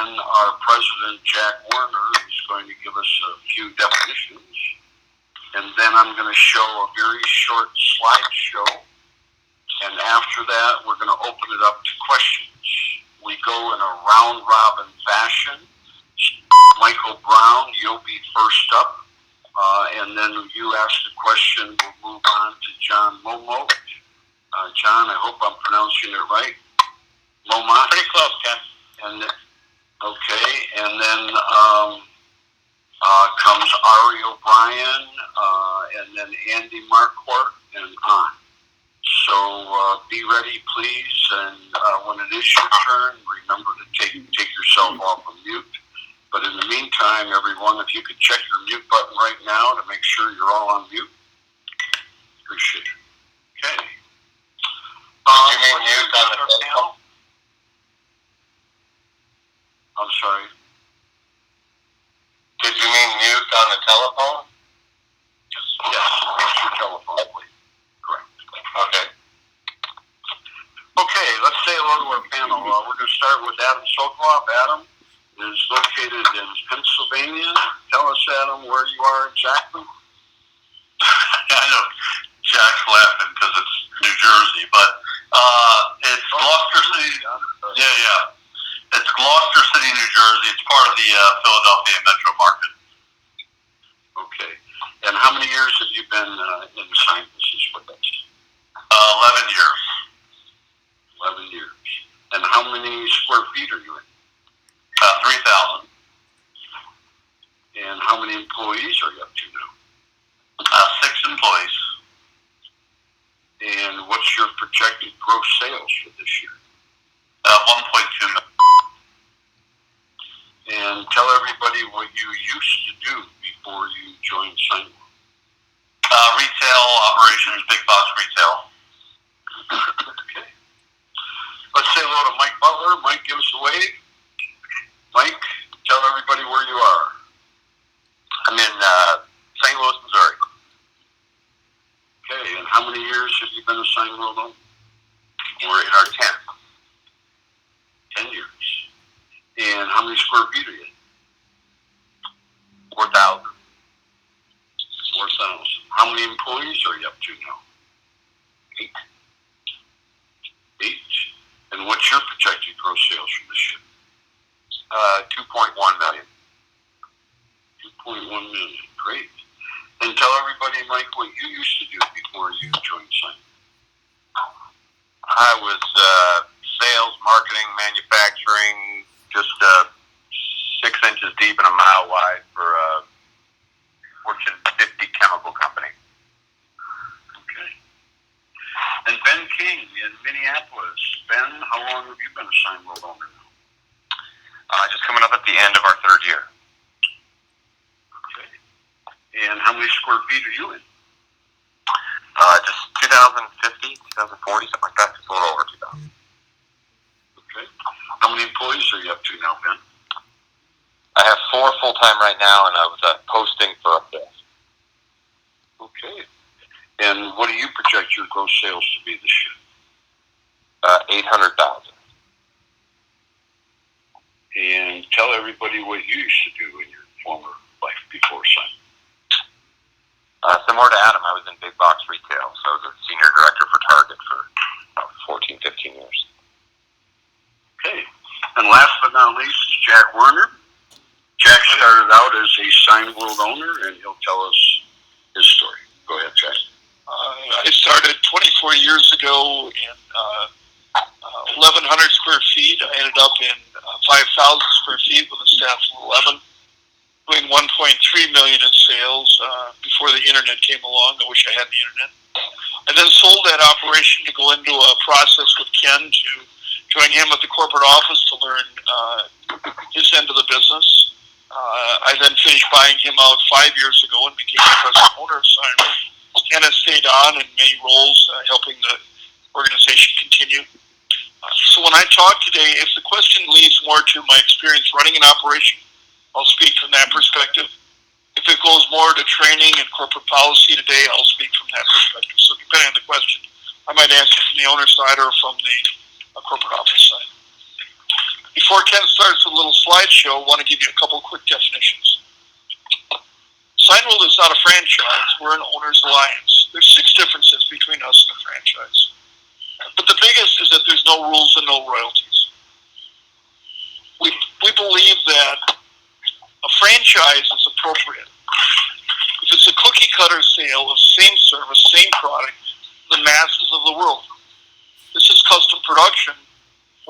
then our president, Jack Warner, is going to give us a few definitions. And then I'm going to show a very short slideshow. And after that, we're going to open it up to questions. We go in a round-robin fashion. Michael Brown, you'll be first up. And then you ask the question, we'll move on to John Momo. John, I hope I'm pronouncing it right. Moma. Pretty close, Ken. And okay, and then comes Ari O'Brien, and then Andy Marquardt, and on. So be ready, please, and when it is your turn, remember to take yourself off of mute. But in the meantime, everyone, if you could check your mute button right now to make sure you're all on mute. Appreciate it. Okay. Did you mean mute on the panel? I'm sorry. Did you mean mute on the telephone? Yes, mute your telephone, please. Correct. Okay. Okay, let's say hello to our panel. We're going to start with Adam Sokoloff. Adam is located in Pennsylvania. Tell us, Adam, where you are exactly. I know Jack's laughing because it's New Jersey, but it's Gloucester City. Yeah. It's Gloucester City, New Jersey. It's part of the Philadelphia metro market. Okay. And how many years have you been in the sign business with us? 11 years. 11 years. And how many square feet are you in? 3,000. And how many employees are you up to now? 6 employees. And what's your projected gross sales for this year? 1.2 million. And tell everybody what you used to do before you joined Signworld. Retail operations, big box retail. Okay. Let's say hello to Mike Butler. Mike, give us a wave. Mike, tell everybody where you are. I'm in St. Louis, Missouri. Okay, and how many years have you been a Signworld owner? We're in our 10th. 10 years. And how many square feet are you in? 4,000. 4,000. How many employees are you up to now? 8. 8. And what's your projected gross sales for this year? 2.1 million. 2.1 million. Great. And tell everybody, Mike, what you used to do before you joined Signworld. I was sales, marketing, manufacturing, just 6 inches deep and a mile wide for a Fortune 50 chemical company. Okay. And Ben King in Minneapolis. Ben, how long have you been a Signworld owner now? Just coming up at the end of our 3rd year. Okay. And how many square feet are you in? Just 2,050, 2,040, something like that. Just a little over 2,000. Okay. How many employees are you up to now, Ben? I have 4 full-time right now, and I was posting for a 5th. Okay. And what do you project your gross sales to be this year? 800,000. And tell everybody what you used to do in your former life before Signworld. Similar to Adam, I was in big box retail, so I was a senior director for Target for about 14, 15 years. Okay. And last but not least is Jack Werner. Jack started out as a Signworld owner, and he'll tell us his story. Go ahead, Jack. I started 24 years ago in 1,100 square feet. I ended up in 5,000 square feet with a staff of 11, doing 1.3 million in sales before the internet came along. I wish I had the internet. I then sold that operation to go into a process with Ken to join him at the corporate office to learn his end of the business. I then finished buying him out 5 years ago and became the president owner of Signworld. Ken has stayed on in many roles, helping the organization continue. So when I talk today, if the question leads more to my experience running an operation, I'll speak from that perspective. If it goes more to training and corporate policy today, I'll speak from that perspective. So depending on the question, I might answer from the owner side or from the corporate office side. Before Ken starts with a little slideshow, I want to give you a couple quick definitions. Signworld is not a franchise. We're an owner's alliance. There's 6 differences between us and a franchise. But the biggest is that there's no rules and no royalties. We believe that a franchise is appropriate if it's a cookie-cutter sale of same service, same product to the masses of the world. This is custom production,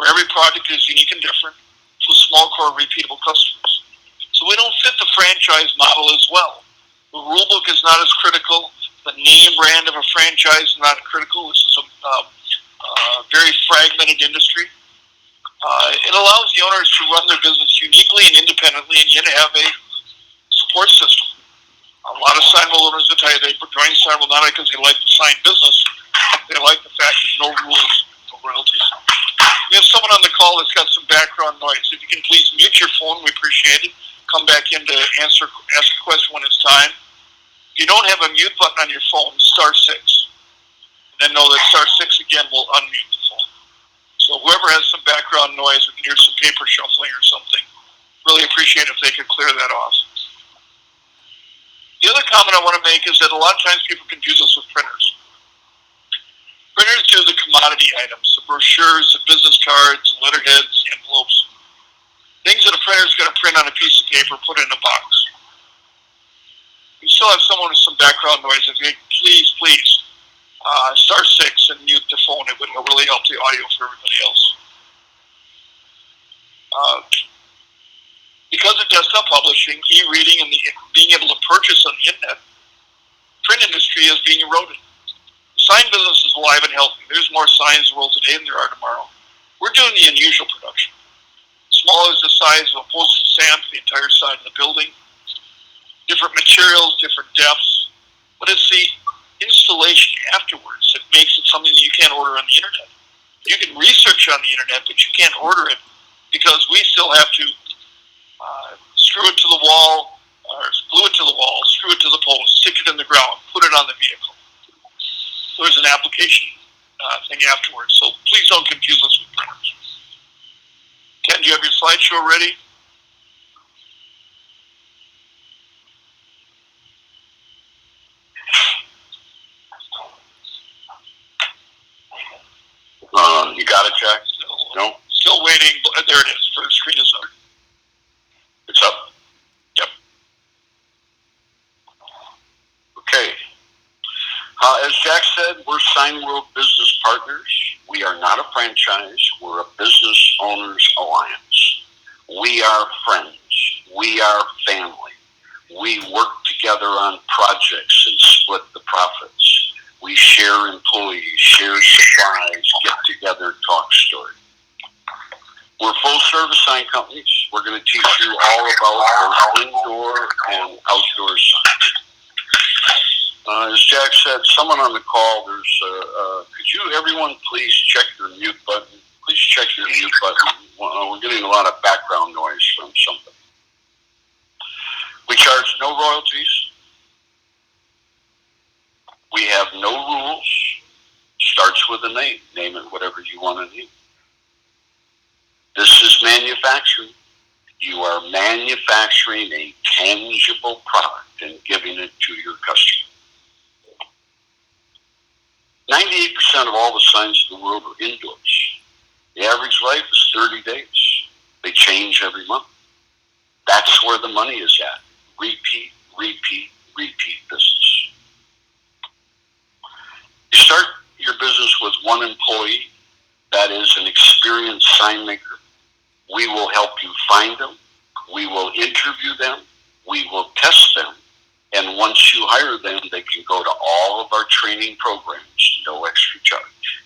where every project is unique and different to a small core of repeatable customers. So we don't fit the franchise model as well. The rule book is not as critical. The name brand of a franchise is not critical. This is a very fragmented industry. It allows the owners to run their business uniquely and independently, and yet have a support system. A lot of Signworld owners will tell you they join Signworld not because they like the sign business, they like the fact there's no rules, no royalties. We have someone on the call that's got some background noise. If you can please mute your phone, we appreciate it. Come back in to ask a question when it's time. If you don't have a mute button on your phone, star 6. And then know that star 6 again will unmute the phone. So whoever has some background noise, we can hear some paper shuffling or something. Really appreciate if they could clear that off. The other comment I want to make is that a lot of times people confuse us with printers. Printers do the commodity items, the brochures, the business cards, the letterheads, the envelopes. Things that a printer's going to print on a piece of paper, put it in a box. We still have someone with some background noise. If you please, star 6 and mute the phone. It would really help the audio for everybody else. Because of desktop publishing, e-reading, and being able to purchase on the internet, print industry is being eroded. The sign business is alive and healthy. There's more signs in the world today than there are tomorrow. We're doing the unusual production. Small is the size of a postage stamp, the entire side of the building. Different materials, different depths. But it's the installation afterwards that makes it something that you can't order on the internet. You can research on the internet, but you can't order it because we still have to screw it to the wall, or glue it to the wall, screw it to the post, stick it in the ground, put it on the vehicle. So there's an application thing afterwards. So please don't confuse us with printers. Ken, do you have your slideshow ready? You got it, Jack? No? Still waiting. There it is. First screen is up. It's up? Yep. Okay. As Jack said, we're Signworld business partners. We are not a franchise. We're a business owners alliance. We are friends. We are family. We work together on projects and split the profits. We share employees, share supplies, get together, talk story. We're full-service sign companies. We're going to teach you all about both indoor and outdoor signs. As Jack said, someone on the call, could you, everyone, please check your mute button? Please check your mute button. We're getting a lot of background noise from somebody. We charge no royalties. We have no rules. Starts with a name. Name it whatever you want to name. This is manufacturing. You are manufacturing a tangible product and giving it to your customer. 98% of all the signs in the world are indoors. The average life is 30 days. They change every month. That's where the money is at. Repeat, repeat, repeat business. You start your business with one employee that is an experienced sign maker. We will help you find them. We will interview them. We will test them. And once you hire them, they can go to all of our training programs, no extra charge.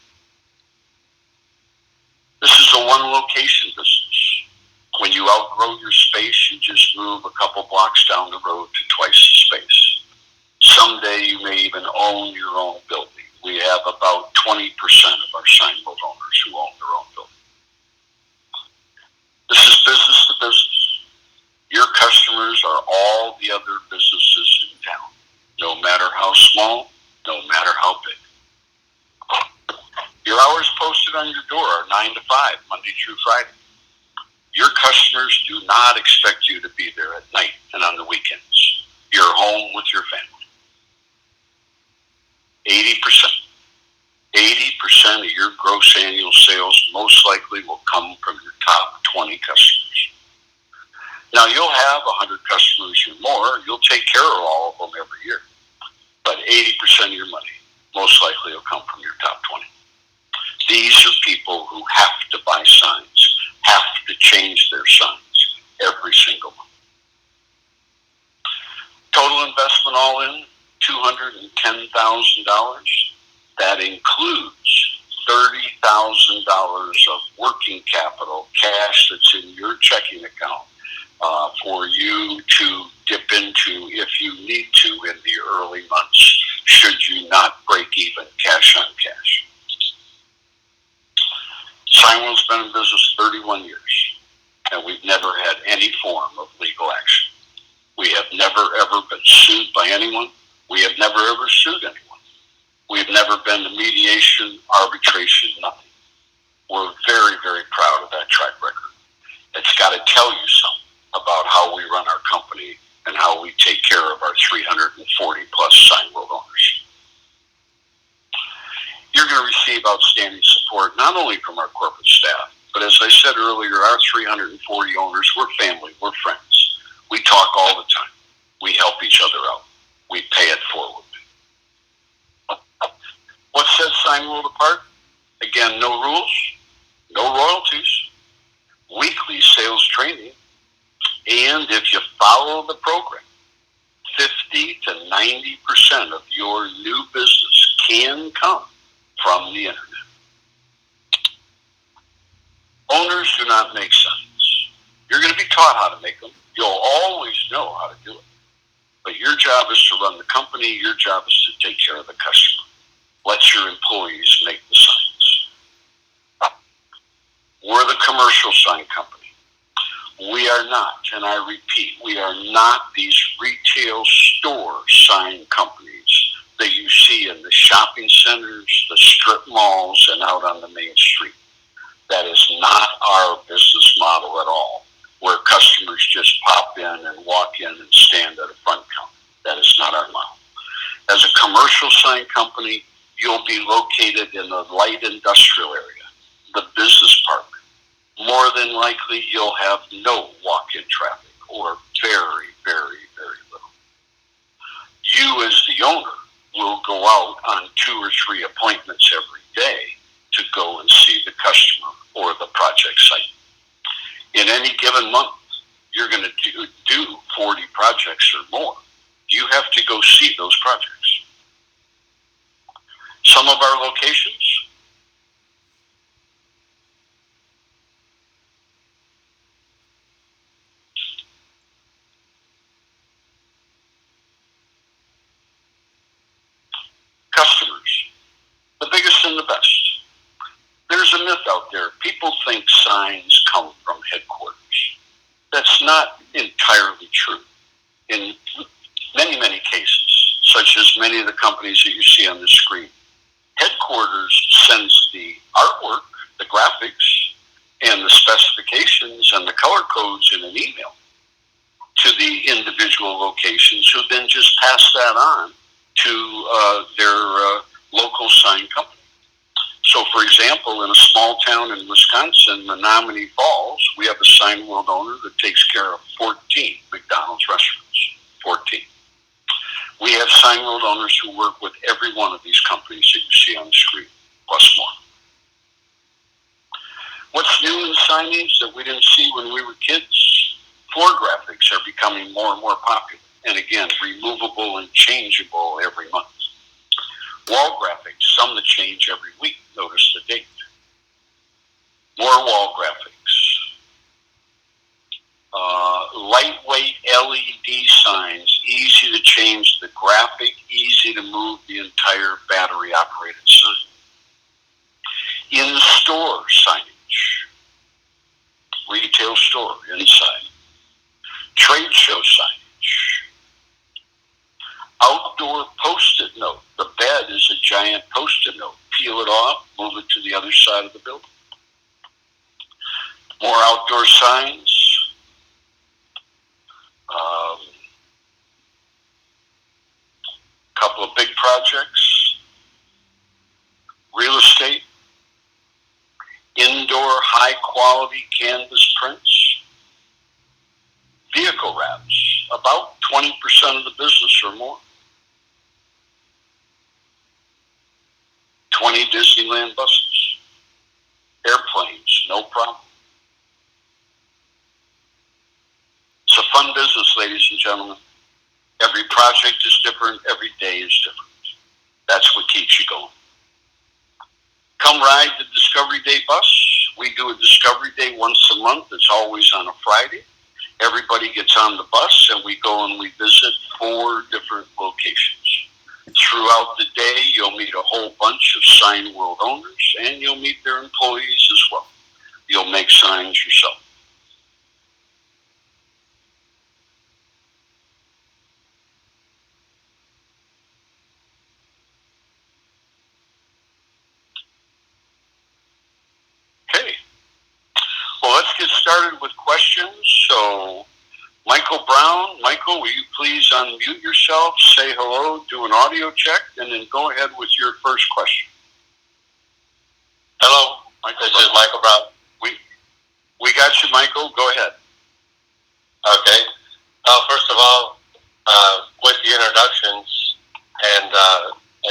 This is a one-location business. When you outgrow your space, you just move a couple blocks down the road to twice the space. Someday you may even own your own building. We have about 20% of our Signworld owners who own their own building. This is business to business. Your customers are all the other businesses in town, no matter how small, no matter how big. Your hours posted on your door are 9 to 5, Monday through Friday. Your customers do not expect you to be there at night and on the weekends. You're home with your family. 80%. 80% of your gross annual sales most likely will come from your top 20 customers. Now, you'll have 100 customers or more. You'll take care of all of them every year. But 80% of your money most likely will come from your top 20. These are people who have to buy signs, have to change their signs every single month. Total investment all in, $210,000. That includes $30,000 of working capital, cash that's in your checking account for you to dip into if you need to in the early months, should you not break even cash on cash. Signworld's been in business 31 years, and we've never had any form of legal action. We have never, ever been sued by anyone. We have never, ever sued anyone. We've never been to mediation, arbitration, nothing. We're very, very proud of that track record. It's got to tell you something about how we run our company and how we take care of our 340 plus Signworld owners. You're going to receive outstanding support not only from our corporate staff, but as I said earlier, our 340 owners, we're family, we're friends. We talk all the time. We help each other out. We pay it forward. What sets Signworld apart? Again, no rules, no royalties, weekly sales training, and if you follow the program, 50 to 90% of your new business can come from the internet. Owners do not make signs. You're going to be taught how to make them. You'll always know how to do it. But your job is to run the company. Your job is to take care of the customer. Let your employees make the signs. We're the commercial sign company. We are not, and I repeat, we are not these retail store sign companies that you see in the shopping centers, the strip malls, and out on the main street. That is not our business model at all, where customers just pop in and walk in and stand at a front counter. That is not our model. As a commercial sign company, you'll be located in the light industrial area, the business park. More than likely, you'll have no walk-in traffic or very, very, very little. You as the owner will go out on 2 or 3 appointments every day to go and see the customer or the project site. In any given month, you're going to do 40 projects or more. You have to go see those projects. Some of our locations, customers, the biggest and the best. There's a myth out there. People think signs come from headquarters. That's not entirely true. In many, many cases, such as many of the companies that you see on the screen, headquarters sends the artwork, the graphics, and the specifications and the color codes in an email to the individual locations, who then just pass that on to their local sign company. So, for example, in a small town in Wisconsin, Menominee Falls, we have a Signworld owner that takes care of 14 McDonald's restaurants. 14. We have Signworld owners who work with every one of these companies that you see on the screen, plus more. What's new in signage that we didn't see when we were kids? Floor graphics are becoming more and more popular. And again, removable and changeable every month. Wall graphics, some that change every week. Notice the date. More wall graphics. Lightweight LED signs, easy to change the graphic, easy to move the entire battery-operated sign. In-store signage. Retail store, inside. Trade show signage. Outdoor Post-it note. The bed is a giant Post-it note. Peel it off, move it to the other side of the building. more outdoor signs. Couple of big projects, real estate, indoor high-quality canvas prints, vehicle wraps, about 20% of the business or more. 20 Disneyland buses, airplanes, no problem. It's a fun business, ladies and gentlemen. Every project is different. Every day is different. That's what keeps you going. Come ride the Discovery Day bus. We do a Discovery Day once a month. It's always on a Friday. Everybody gets on the bus, and we go and we visit 4 different locations. Throughout the day, you'll meet a whole bunch of Signworld owners, and you'll meet their employees as well. You'll make signs yourself. Well, let's get started with questions. So, Michael Brown, Michael, will you please unmute yourself, say hello, do an audio check, and then go ahead with your first question. Hello, this is Michael Brown. We got you, Michael. Go ahead. Okay. First of all, with the introductions and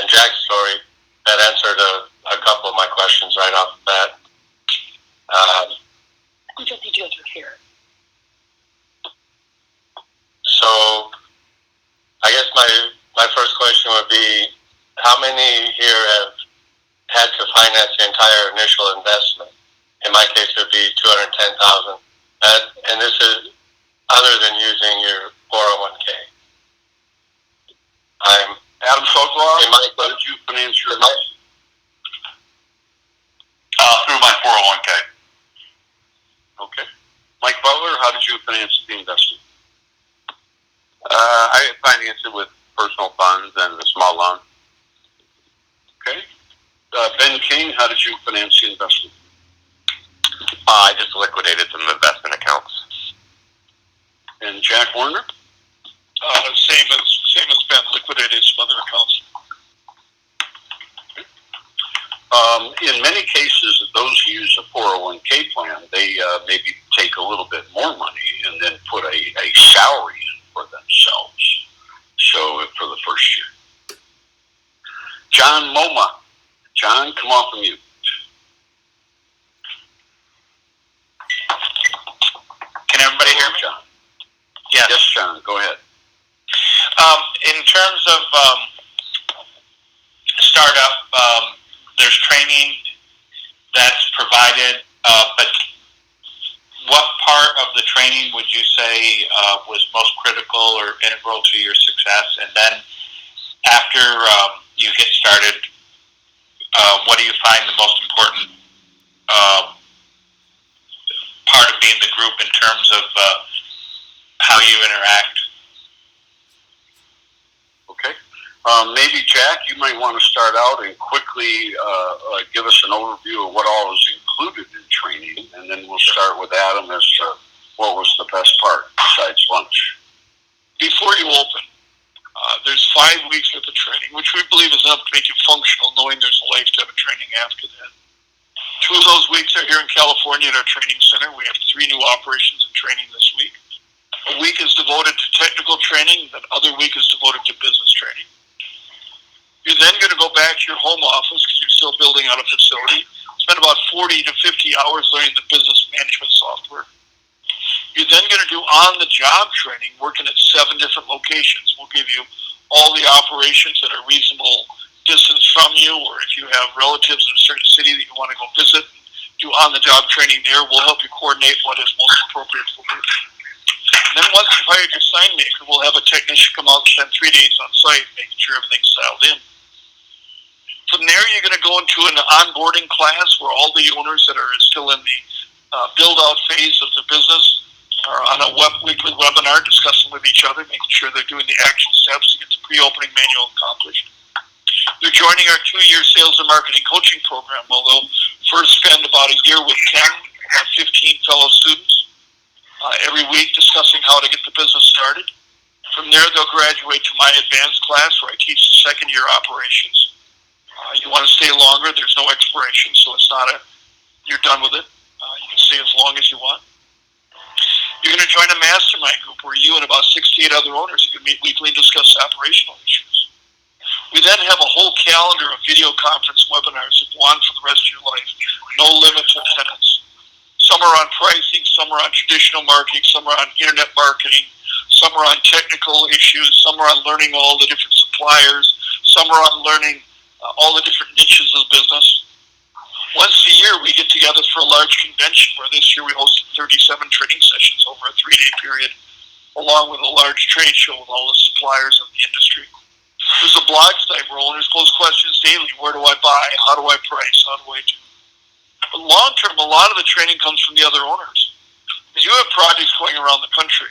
Jack's story, that answered a couple of my questions right off the bat. So, I guess my first question would be, how many here have had to finance the entire initial investment? In my case, it would be $210,000. And this is other than using your 401k. I'm Adam Folklaw, how did you finance your through my 401k. Okay. Mike Butler, how did you finance the investment? I financed it with personal funds and a small loan. Okay. Ben King, how did you finance the investment? I just liquidated some investment accounts. And Jack Warner? Same as Ben, liquidated some other accounts. In many cases, those who use a 401k plan, they maybe take a little bit more money and then put a salary in for themselves. So for the first year. John Moma. John, come off of mute. Can everybody hear me? John? Yes. Yes, John, go ahead. In terms of startup, there's training that's provided, but what part of the training would you say was most critical or integral to your success? And then after you get started, what do you find the most important part of being the group in terms of how you interact? Okay. Maybe, Jack, you might want to start out and quickly give us an overview of what all is included in training, and then we'll start with Adam as to what was the best part besides lunch. Before you open, there's 5 weeks worth of training, which we believe is enough to make you functional, knowing there's a lifetime of training after that. 2 of those weeks are here in California at our training center. We have 3 new operations and training this week. A week is devoted to technical training, the other week is devoted to business training. You're then going to go back to your home office because you're still building out a facility. Spend about 40 to 50 hours learning the business management software. You're then going to do on-the-job training, working at 7 different locations. We'll give you all the operations that are reasonable distance from you, or if you have relatives in a certain city that you want to go visit, do on-the-job training there. We'll help you coordinate what is most appropriate for you. And then once you've hired your sign maker, we'll have a technician come out and spend 3 days on site, making sure everything's dialed in. From there, you're going to go into an onboarding class where all the owners that are still in the build-out phase of the business are on a weekly webinar discussing with each other, making sure they're doing the action steps to get the pre-opening manual accomplished. They're joining our 2-year sales and marketing coaching program, where they'll first spend about a year with Ken 15 fellow students every week discussing how to get the business started. From there, they'll graduate to my advanced class where I teach second-year operations. You want to stay longer, there's no expiration, so it's not you're done with it. You can stay as long as you want. You're going to join a mastermind group where you and about 68 other owners you can meet weekly and discuss operational issues. We then have a whole calendar of video conference webinars that go on for the rest of your life. No limit to attendance. Some are on pricing, some are on traditional marketing, some are on internet marketing, some are on technical issues, some are on learning all the different suppliers, some are on learning all the different niches of the business. Once a year, we get together for a large convention where this year we hosted 37 training sessions over a 3-day period, along with a large trade show with all the suppliers of the industry. There's a blog site where owners pose questions daily. Where do I buy? How do I price? How do I do? But long term, a lot of the training comes from the other owners. As you have projects going around the country,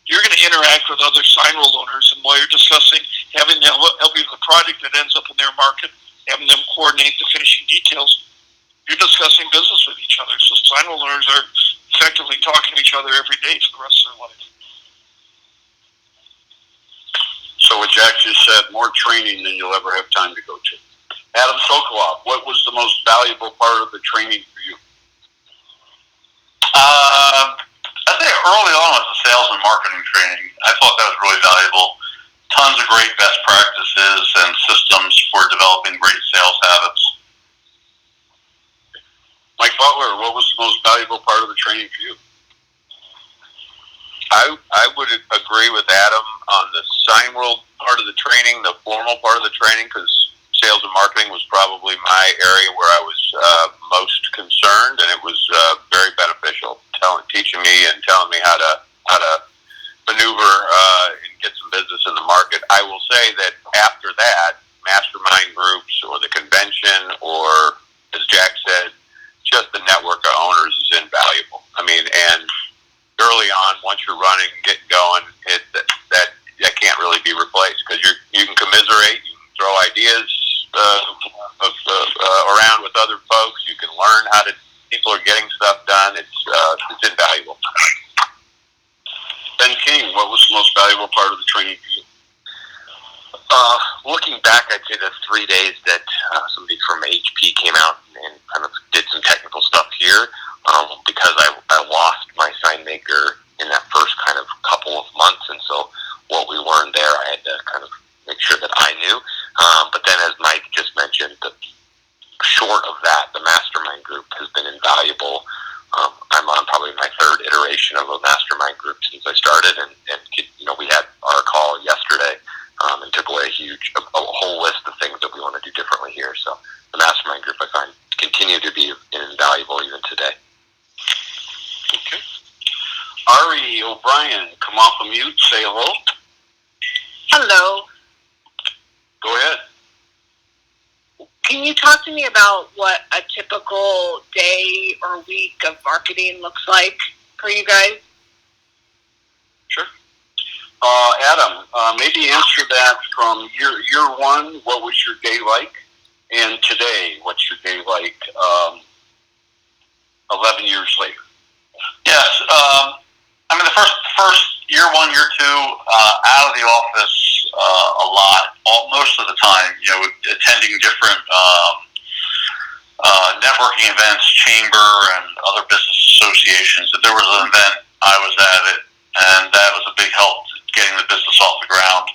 you're going to interact with other Signworld owners, and while you're discussing having them help you with a project that ends up in their market, having them coordinate the finishing details, you're discussing business with each other. So Signworld owners are effectively talking to each other every day for the rest of their life. So what Jack just said, more training than you'll ever have time to go to. Adam Sokolov, what was the most valuable part of the training for you? I think early on was the sales and marketing training. I thought that was really valuable. Tons of great best practices and systems for developing great sales habits. Mike Butler, what was the most valuable part of the training for you? I would agree with Adam on the Signworld part of the training, the formal part of the training, because sales and marketing was probably my area where I was most concerned, and it was very beneficial, teaching me and telling me how to maneuver and get some business in the market. I will say that after that, mastermind groups or the convention, or as Jack said, just the network of owners is invaluable. I mean, and early on, once you're running, getting going, that can't really be replaced, because you can commiserate, you can throw ideas around with other folks. You can learn how people are getting stuff done. It's invaluable. Ben King, what was the most valuable part of the training for you? Looking back, I'd say the 3 days that somebody from HP came out and kind of did some technical stuff here, because I lost my sign maker in that first kind of couple of months, and so what we learned there, I had to kind of make sure that I knew. But then, as Mike just mentioned, short of that, the mastermind group has been invaluable. I'm on probably my third iteration of a mastermind group since I started, and we had our call yesterday and took away a whole list of things that we want to do differently here. So the mastermind group, I find, continue to be invaluable even today. Okay. Ari O'Brien, come off of mute, say hello. Hello. Go ahead. Can you talk to me about what a typical day or week of marketing looks like for you guys? Sure. Adam, maybe answer that from year one, what was your day like? And today, what's your day like 11 years later? Yes. I mean, the first year one, year two, out of the office a lot, most of the time, attending different networking events, chamber, and other business associations. If there was an event, I was at it, and that was a big help to getting the business off the ground.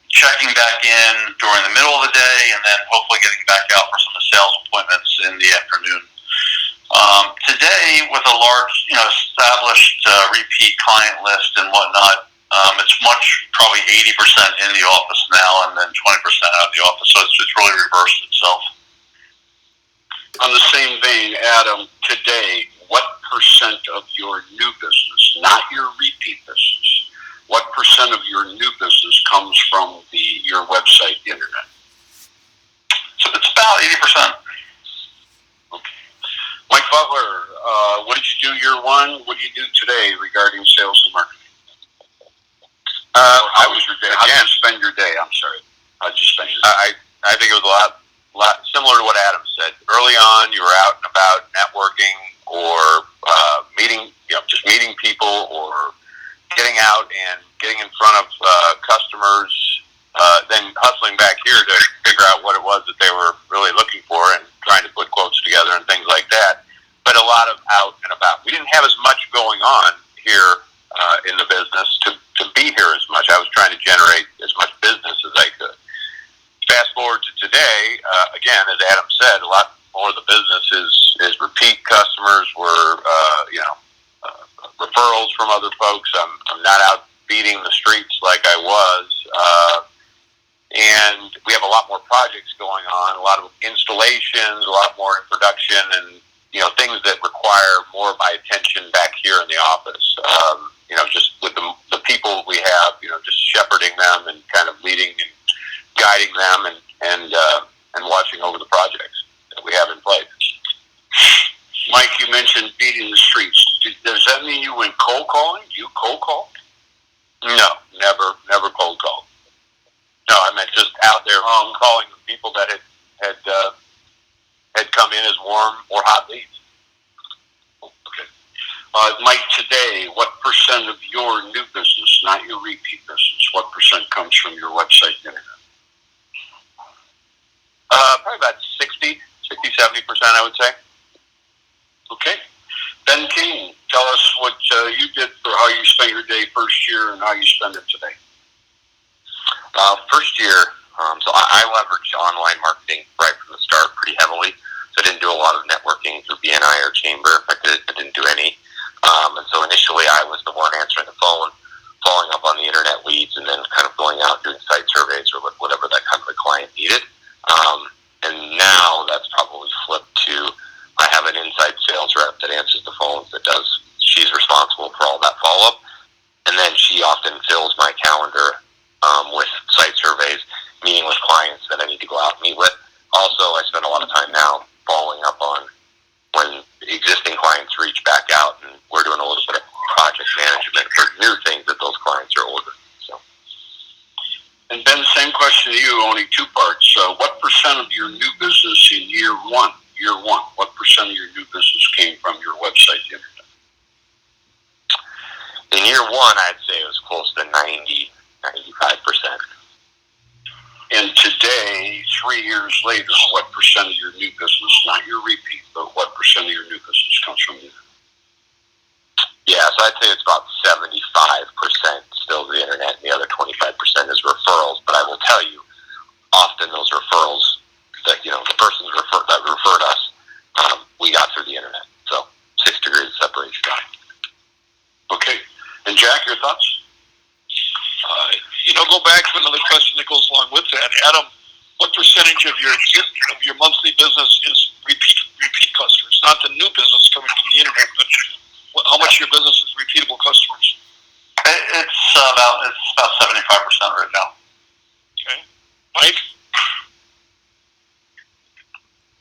Checking back in during the middle of the day, and then hopefully getting back out for some of the sales appointments in the afternoon. Today, with a large, established repeat client list and whatnot, it's probably 80% in the office now, and then 20% out of the office. So it's really reversed itself. On the same vein, Adam, today, what percent of your new business, not your repeat business, what percent of your new business comes from your website, the internet? So it's about 80%. Okay. Mike Butler, what did you do year one? What do you do today regarding sales and marketing? How was your day? How did you spend your day? I'm sorry. How did you spend your day? I think it was a lot similar to what Adam said. Early on, you were out and about networking or meeting, just meeting people, or getting out and getting in front of customers, then hustling back here to figure out what it was that they were really looking for and trying to put quotes together and things like that. But a lot of out and about. We didn't have as much going on here in the business to be here as much. I was trying to generate as much business as I could. Fast forward to today, again, as Adam said, a lot more of the business is repeat customers. We're, referrals from other folks. I'm not out beating the streets like I was. And we have a lot more projects going on, a lot of installations, a lot more in production, and, things that require more of my attention back here in the office. Just with the people we have, just shepherding them and kind of leading and guiding them and watching over the projects that we have in place. Mike, you mentioned beating the streets. Does that mean you went cold calling? You cold called? No, never cold called. No, I meant just out there calling the people that had come in as warm or hot leads. Okay. Mike, today, what percent of your new business, not your repeat business, what percent comes from your website and internet? Probably about 70%, I would say. Okay. Ben King, tell us what you did for how you spent your day first year and how you spend it today. First year, so I leveraged online marketing right from the start pretty heavily. So I didn't do a lot of networking through BNI or Chamber. In fact, I didn't do any. And so initially I was the one answering the phone, following up on the internet leads, and then kind of going out doing site surveys or whatever that kind of a client needed. And now that's probably flipped to I have an inside sales rep that answers the phones, she's responsible for all that follow-up. And then she often fills my calendar with site surveys, meeting with clients that I need to go out and meet with. Also, I spend a lot of time now following up on when existing clients reach back out, and we're doing a little bit of project management for new things that those clients are ordering. So. And Ben, same question to you, only two parts. What percent of your new business in year one, what percent of your new business came from your website, the internet? In year one, I'd say it was close to 95%. And today, 3 years later, what percent of your new business, not your repeat, but what percent of your new business comes from the internet? Yeah, so I'd say it's about 75% still the internet, and the other 25% is referrals. But I will tell you, often those referrals that, the person that referred us, we got through the internet. So 6 degrees of separation. Okay. And Jack, your thoughts? Go back to another question that goes along with that. Adam, what percentage of your monthly business is repeat customers? Not the new business coming from the internet, but how much of your business is repeatable customers? It's about 75% right now. Okay. Mike?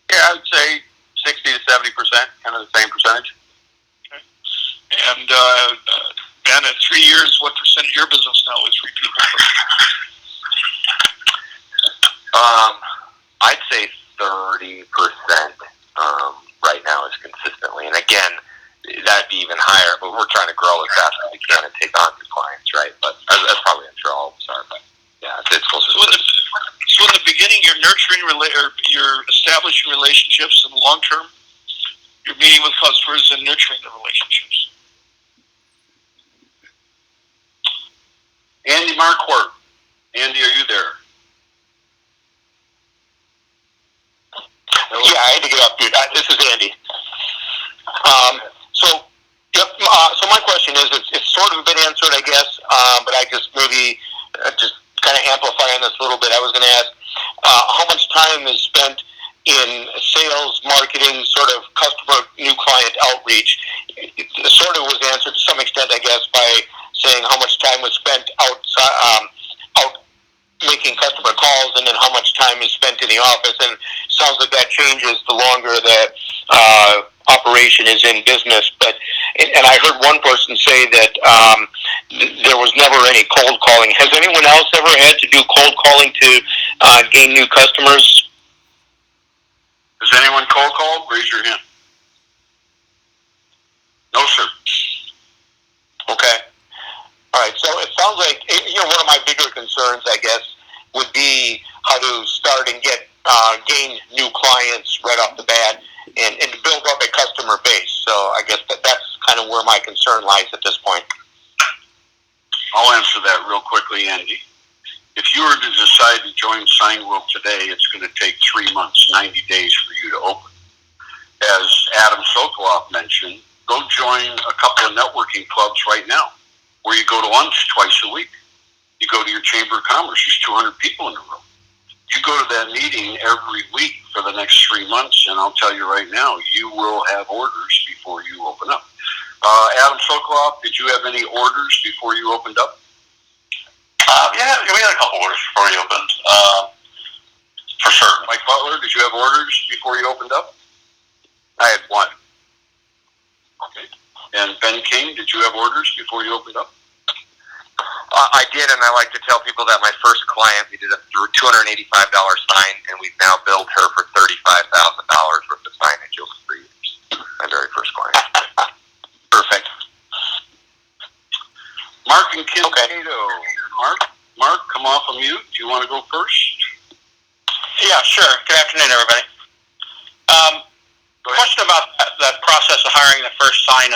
Yeah, I would say 60 to 70%, kind of the same percentage. Okay. And Ben, at 3 years, what percent of your business now is repeatable customers? I'd say 30% right now is consistently. And again, that'd be even higher, but we're trying to grow as fast as we can and take on new clients, right? But that's probably, I'm sure all of us are, but yeah, it's closer to 30%. So in the beginning, you're nurturing, you're establishing relationships, and long term, you're meeting with customers and nurturing the relationships. Andy Marquardt. Andy, are you there? Yeah, I had to get up, dude. This is Andy. So my question is, it's sort of been answered, I guess, but I just maybe just kind of amplify on this a little bit. I was going to ask how much time is spent in sales, marketing, sort of customer, new client outreach. It sort of was answered to some extent, I guess, by saying how much time was spent out making customer calls, and then how much time is spent in the office. And it sounds like that changes the longer the operation is in business. And I heard one person say that there was never any cold calling. Has anyone else ever had to do cold calling to gain new customers? Has anyone cold called? Raise your hand. No, sir. Okay. All right. So it sounds like one of my bigger concerns, I guess, would be how to start and gain new clients right off the bat and to build up a customer base. So I guess that's kind of where my concern lies at this point. I'll answer that real quickly, Andy. If you were to decide to join Signworld today, it's going to take 3 months, 90 days for you to open. As Adam Sokoloff mentioned, go join a couple of networking clubs right now where you go to lunch twice a week. You go to your Chamber of Commerce, there's 200 people in the room. You go to that meeting every week for the next 3 months, and I'll tell you right now, you will have orders before you open up. Adam Sokoloff, did you have any orders before you opened up? Yeah, we had a couple orders before we opened, for certain. Mike Butler, did you have orders before you opened up? I had one. Okay. And Ben King, did you have orders before you opened up? I did, and I like to tell people that my first client, we did a $285 sign, and we've now billed her for $35,000 worth of signage over 3 years. My very first client. Perfect. Mark and Kim Okay. Cato. Mark, come off of mute. Do you want to go first? Yeah, sure. Good afternoon, everybody. Question about that process of hiring the first sign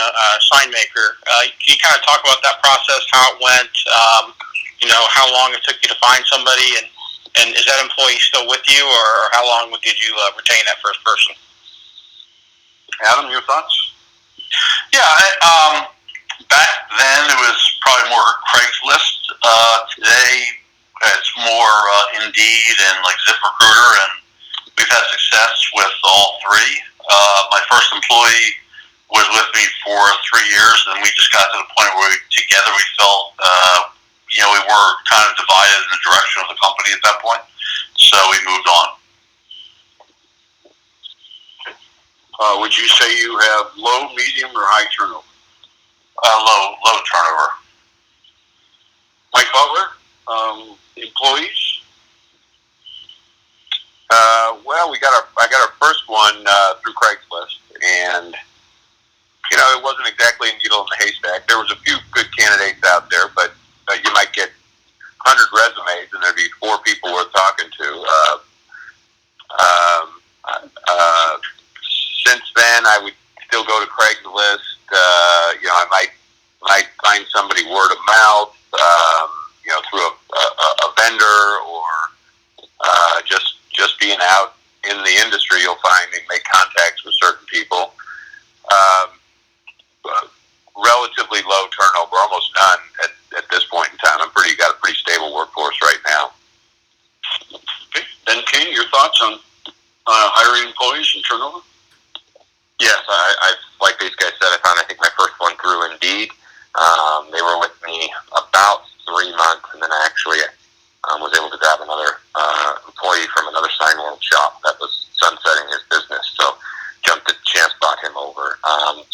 maker. Can you kind of talk about that process, how it went, how long it took you to find somebody, and is that employee still with you, or how long did you retain that first person? Adam, your thoughts? Yeah, back then it was probably more Craigslist. Today it's more Indeed and like ZipRecruiter, and we've had success with all three. My first employee was with me for 3 years, and we just got to the point where together we felt, we were kind of divided in the direction of the company at that point, so we moved on. Would you say you have low, medium, or high turnover? Low turnover. Mike Butler, employees? Well, I got our first one through Craigslist, and it wasn't exactly a needle in the haystack. There was a few good candidates out there, but you might get 100 resumes, and there'd be 4 people worth talking to. Since then, I would still go to Craigslist. I might find somebody word of mouth, through a vendor, or just being out in the industry. You'll find and make contacts with certain people. Relatively low turnover, almost none at this point in time. Got a pretty stable workforce right now. Okay. Ben King, your thoughts on hiring employees and turnover? Yes, I like these guys said, I think my first one through Indeed. They were with me about 3 months, and then I actually was able to grab another employee from another Signworld shop that was sunsetting his business. So jumped at the chance, brought him over.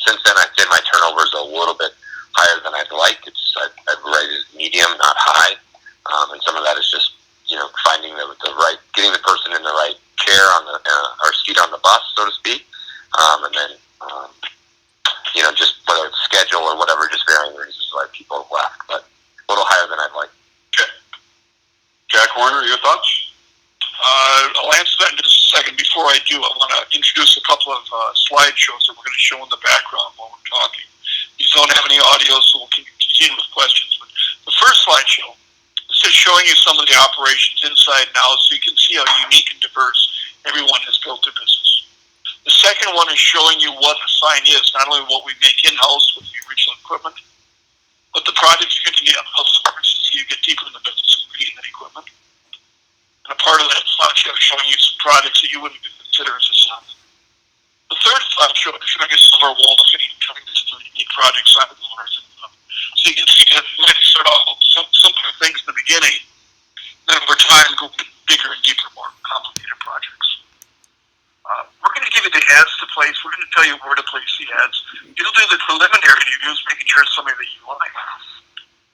Since then, I'd say my turnover is a little bit higher than I'd like. I'd rate it medium, not high. And some of that is just, finding the right, getting the person in the right chair on the, or seat on the bus, so to speak. And then, just whether it's schedule or whatever, just varying reasons why people have left, but a little higher than I'd like. Okay. Jack Warner, your thoughts? I'll answer that in just a second. Before I do, I want to introduce a couple of slideshows that we're going to show in the background while we're talking. These don't have any audio, so we'll continue with questions. But the first slideshow is just showing you some of the operations inside now, so you can see how unique and diverse everyone has built their business. The second one is showing you what a sign is, not only what we make in-house with the original equipment, but the projects you get to get outsourced, so you get deeper in the business of creating that equipment. And a part of that slideshow is showing you some projects that you wouldn't even consider as a sign. The third slideshow is showing you some of our wall of fame, showing you some unique projects, Signworld Owners. So you can see that we might start off with some simpler things in the beginning, then over time go bigger and deeper, more complicated projects. We're going to give you the ads to place. We're going to tell you where to place the ads. You'll do the preliminary interviews, making sure it's somebody that you like.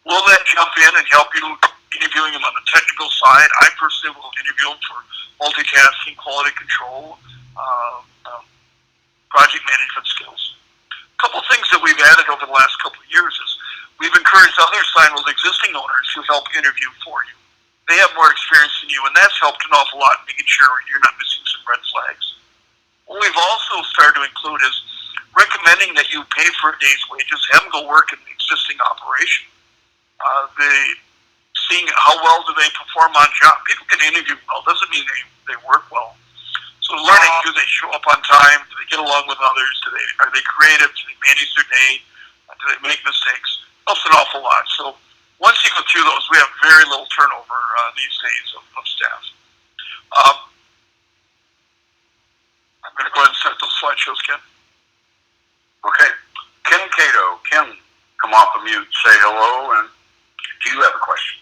We'll then jump in and help you interviewing them on the technical side. I personally will interview them for multitasking, quality control, project management skills. couple things that we've added over the last couple of years is we've encouraged other Signworld existing owners to help interview for you. They have more experience than you, and that's helped an awful lot in making sure you're not missing some red flags. What we've also started to include is recommending that you pay for a day's wages, have them go work in the existing operation. Seeing how well do they perform on job. People can interview well, doesn't mean they work well. So learning, do they show up on time? Do they get along with others? Are they creative? Do they manage their day? Do they make mistakes? Helps an awful lot. So once you go through those, we have very little turnover these days of staff. I'm going to go ahead and start those slideshows, Ken. Okay. Ken Cato. Ken, come off of mute, say hello, and do you have a question?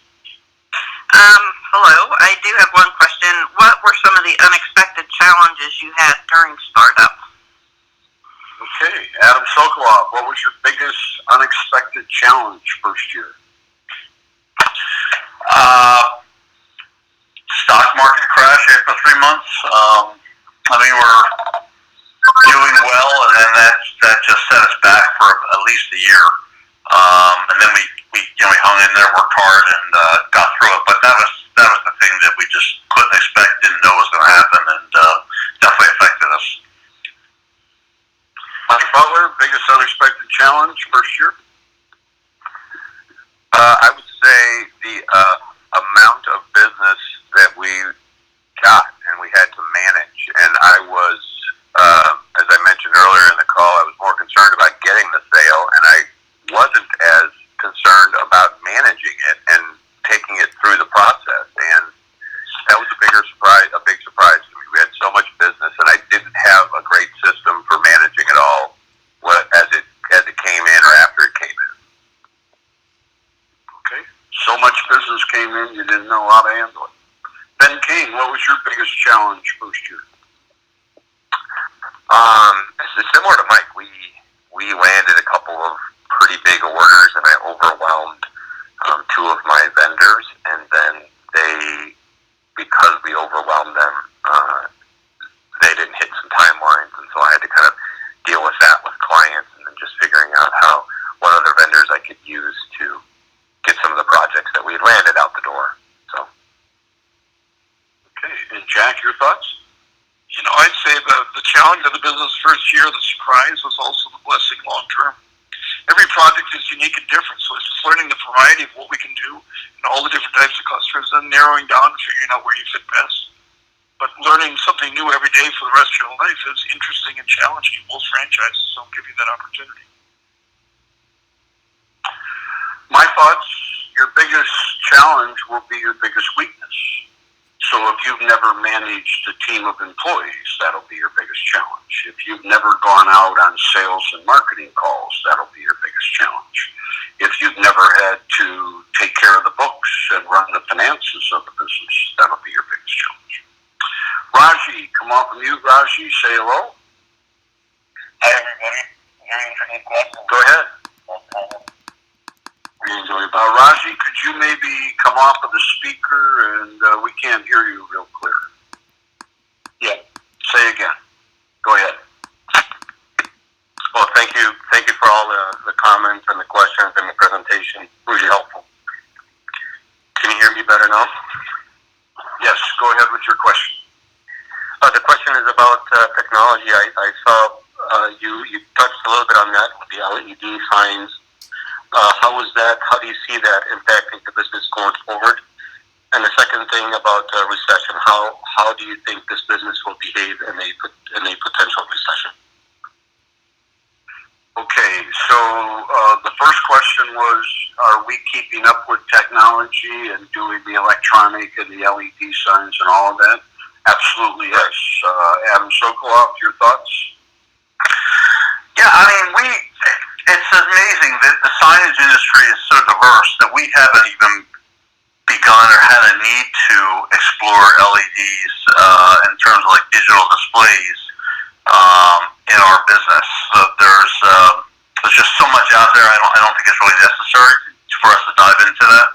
Hello. I do have one question. What were some of the unexpected challenges you had during startup? Okay. Adam Sokoloff, what was your biggest unexpected challenge first year? Stock market crash after 3 months. We're doing well, and then that just set us back for at least a year. And then we hung in there, worked hard, and got through it. But that was the thing that we just couldn't expect, didn't know was going to happen, and definitely affected us. Mike Butler, biggest unexpected challenge first year? I would say the amount of business that we got and we had to manage. And I was, as I mentioned earlier in the call, I was more concerned about getting the sale, and I wasn't as concerned about managing it and taking it through the process. And that was a big surprise to me. We had so much business, and I didn't have a great system for managing it all as it came in or after it came in. Okay. So much business came in, you didn't know how to handle it. Ben King, what was your biggest challenge first year? It's similar to Mike. We landed a couple of pretty big orders, and I overwhelmed two of my vendors, and then because we overwhelmed them, they didn't hit some timelines, and so I had to kind of deal with that with clients, and then just figuring out what other vendors I could use to get some of the projects that we had landed out the door. So. Okay, and Jack, your thoughts? I'd say the challenge of the business first year, the surprise, was also the blessing long term. Every project is unique and different, so it's just learning the variety of what we can do and all the different types of customers, then narrowing down and figuring out where you fit best. But learning something new every day for the rest of your life is interesting and challenging. Most franchises don't give you that opportunity. My thoughts, your biggest challenge will be your biggest weakness. So if you've never managed a team of employees, that'll be your biggest challenge. If you've never gone out on sales and marketing calls, that'll be your biggest challenge. If you've never had to take care of the books and run the finances of the business, that'll be your biggest challenge. Raji, come off of mute, Raji, say hello. Hi, everybody. Very interesting question. Go ahead. Raji, could you maybe come off of the speaker, and we can't hear you real clear. Yeah. Say again. Go ahead. Well, thank you for all the comments and the questions and the presentation. Really helpful. Can you hear me better now? Yes, go ahead with your question. The question is about technology. I saw you touched a little bit on that with the LED signs. How do you see that impacting the business going forward? And the second thing about recession, how do you think this business will behave in a potential recession? Okay, so the first question was, are we keeping up with technology and doing the electronic and the LED signs and all of that? Absolutely, yes. Adam Sokoloff, your thoughts? Yeah, it's amazing that the signage industry is so diverse that we haven't even begun or had a need to explore LEDs in terms of like digital displays in our business. So there's just so much out there. I don't think it's really necessary for us to dive into that.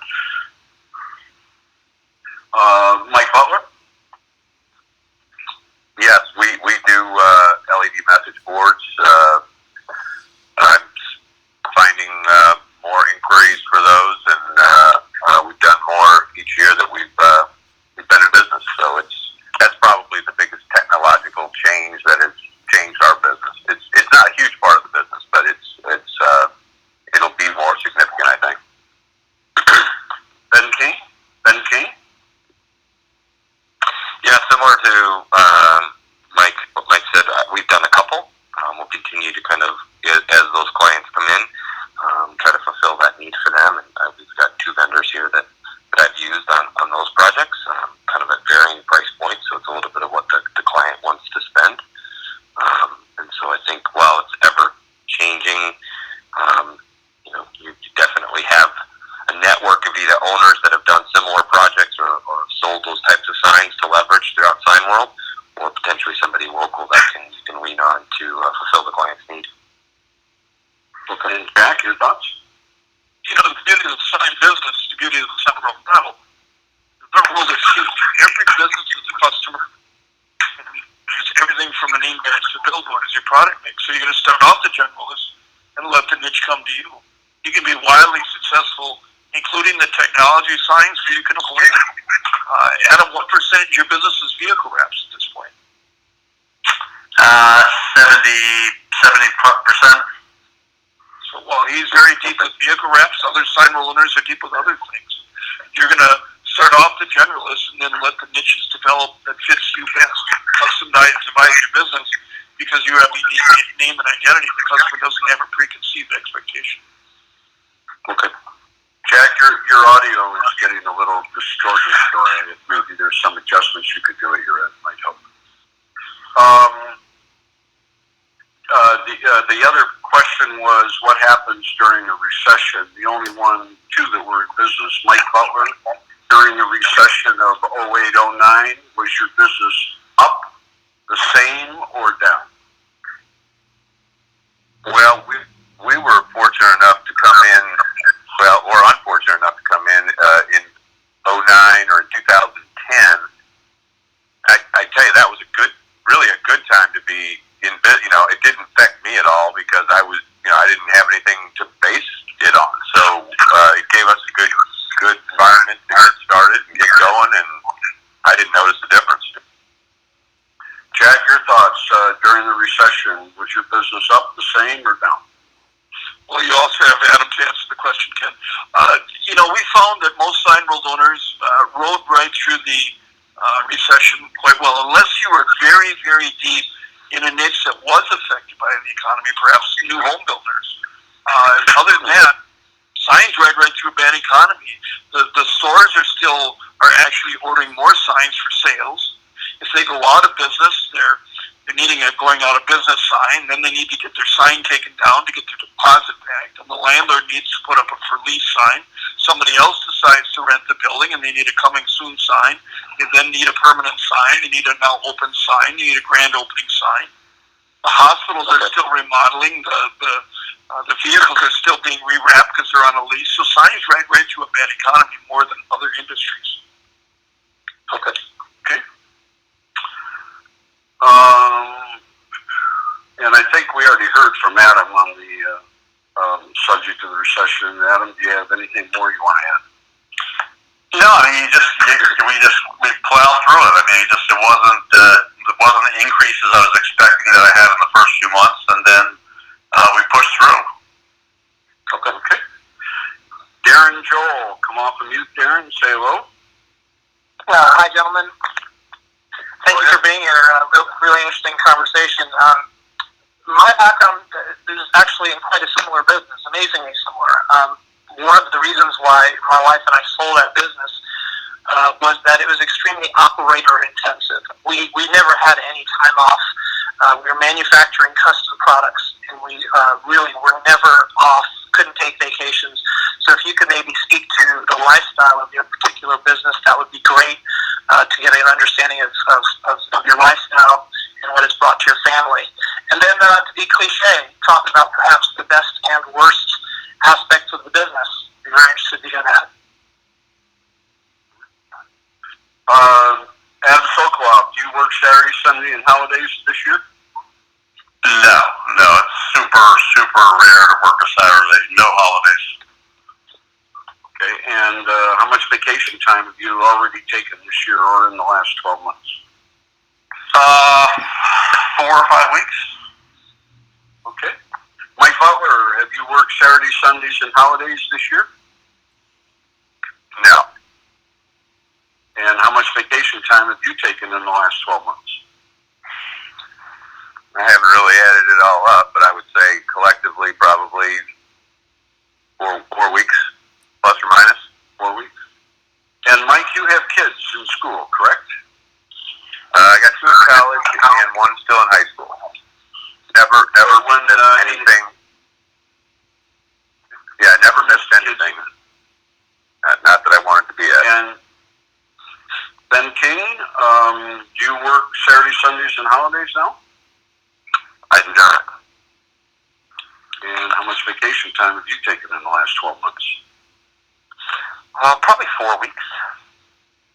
Mike Butler? Yes, we do LED message boards. similar to what Mike said, we've done a couple. We'll continue to kind of, as those clients come in, try to fulfill that need for them. And we've got 2 vendors here that I've used on those projects, kind of at varying price points. So it's a little bit of what the client wants to spend. And so I think while it's ever changing, you definitely have a network of either owners that have done similar projects or sold those types of signs to leverage throughout Signworld, or potentially somebody local that you can lean on to fulfill the client's need. Okay, Jack, your thoughts? The beauty of the sign business is the beauty of the Signworld model. The world is huge. Every business is a customer. And there's everything from a name badge to billboard as your product mix. So you're going to start off the generalist and let the niche come to you. You can be wildly successful, including the technology signs, where you can avoid it. Adam, what percentage of your business is vehicle wraps at this point? 70%. So while he's very deep with vehicle wraps, other Signworld owners are deep with other things. You're going to start off the generalist and then let the niches develop that fits you best. Customize your business because you have a unique name and identity. The customer doesn't have a preconceived expectation. Okay. Jack, your audio is getting a little distorted, so maybe there's some adjustments you could do at your end. Might help. The other question was what happens during a recession. The only two that were in business, Mike Butler, during the recession of 08-09, was your business up, the same, or down? Well, we were fortunate enough to come in, or unfortunate enough to come in 09 or in 2010. I tell you, that was really a good time to be in business. It didn't affect me at all because I didn't have anything to base it on. So it gave us a good environment to get started and get going, and I didn't notice the difference. Jack, your thoughts during the recession? Was your business up, the same, or down? Well, you also have Adam to answer the question, Ken. We found that most Signworld owners rode right through the recession quite well, unless you were very, very deep in a niche that was affected by the economy, perhaps new home builders. Other than that, signs ride right through a bad economy. The stores are actually ordering more signs for sales. If they go out of business, they're needing a going out of business sign. Then they need to get their sign taken down to get their deposit back. And the landlord needs to put up a for lease sign. Somebody else decides to rent the building and they need a coming soon sign. They then need a permanent sign. They need a now open sign. They need a grand opening sign. The hospitals are still remodeling. The vehicles are still being rewrapped because they're on a lease. So signs ride right through a bad economy more than other industries. Okay. And I think we already heard from Adam on the subject of the recession. Adam, do you have anything more you want to add? No, I mean, we plowed through it. I mean, it wasn't the increases I was expecting that I had in the first few months, and then we pushed through. Okay. Darren Joel, come off of mute, Darren. Say hello. Hi, gentlemen. Thank you for being here. Really interesting conversation. My background is actually in quite a similar business, amazingly similar. One of the reasons why my wife and I sold that business was that it was extremely operator intensive. We never had any time off. We were manufacturing custom products, and we really were never off, couldn't take vacations. So if you could maybe speak to the lifestyle of your particular business, that would be great to get an understanding of your lifestyle and what it's brought to your family. And then to be cliche, talk about perhaps the best and worst aspects of the business. I'm very interested to hear that. Adam Sokoloff, do you work Saturday, Sunday, and holidays this year? No, it's super rare to work a Saturday. No holidays. Okay, and how much vacation time have you already taken this year or in the last 12 months? 4 or 5 weeks. Okay. Mike Butler, have you worked Saturdays, Sundays, and holidays this year? No. And how much vacation time have you taken in the last 12 months? I haven't really added it all up, but I would say collectively probably 4 weeks, plus or minus. 4 weeks. And Mike, you have kids in school, correct? I got 2 in college and 1 still in high school. Never missed anything. Yeah, never missed anything. Not that I wanted to be at. And Ben King, do you work Saturdays, Sundays, and holidays now? I do not. And how much vacation time have you taken in the last 12 months? Probably 4 weeks.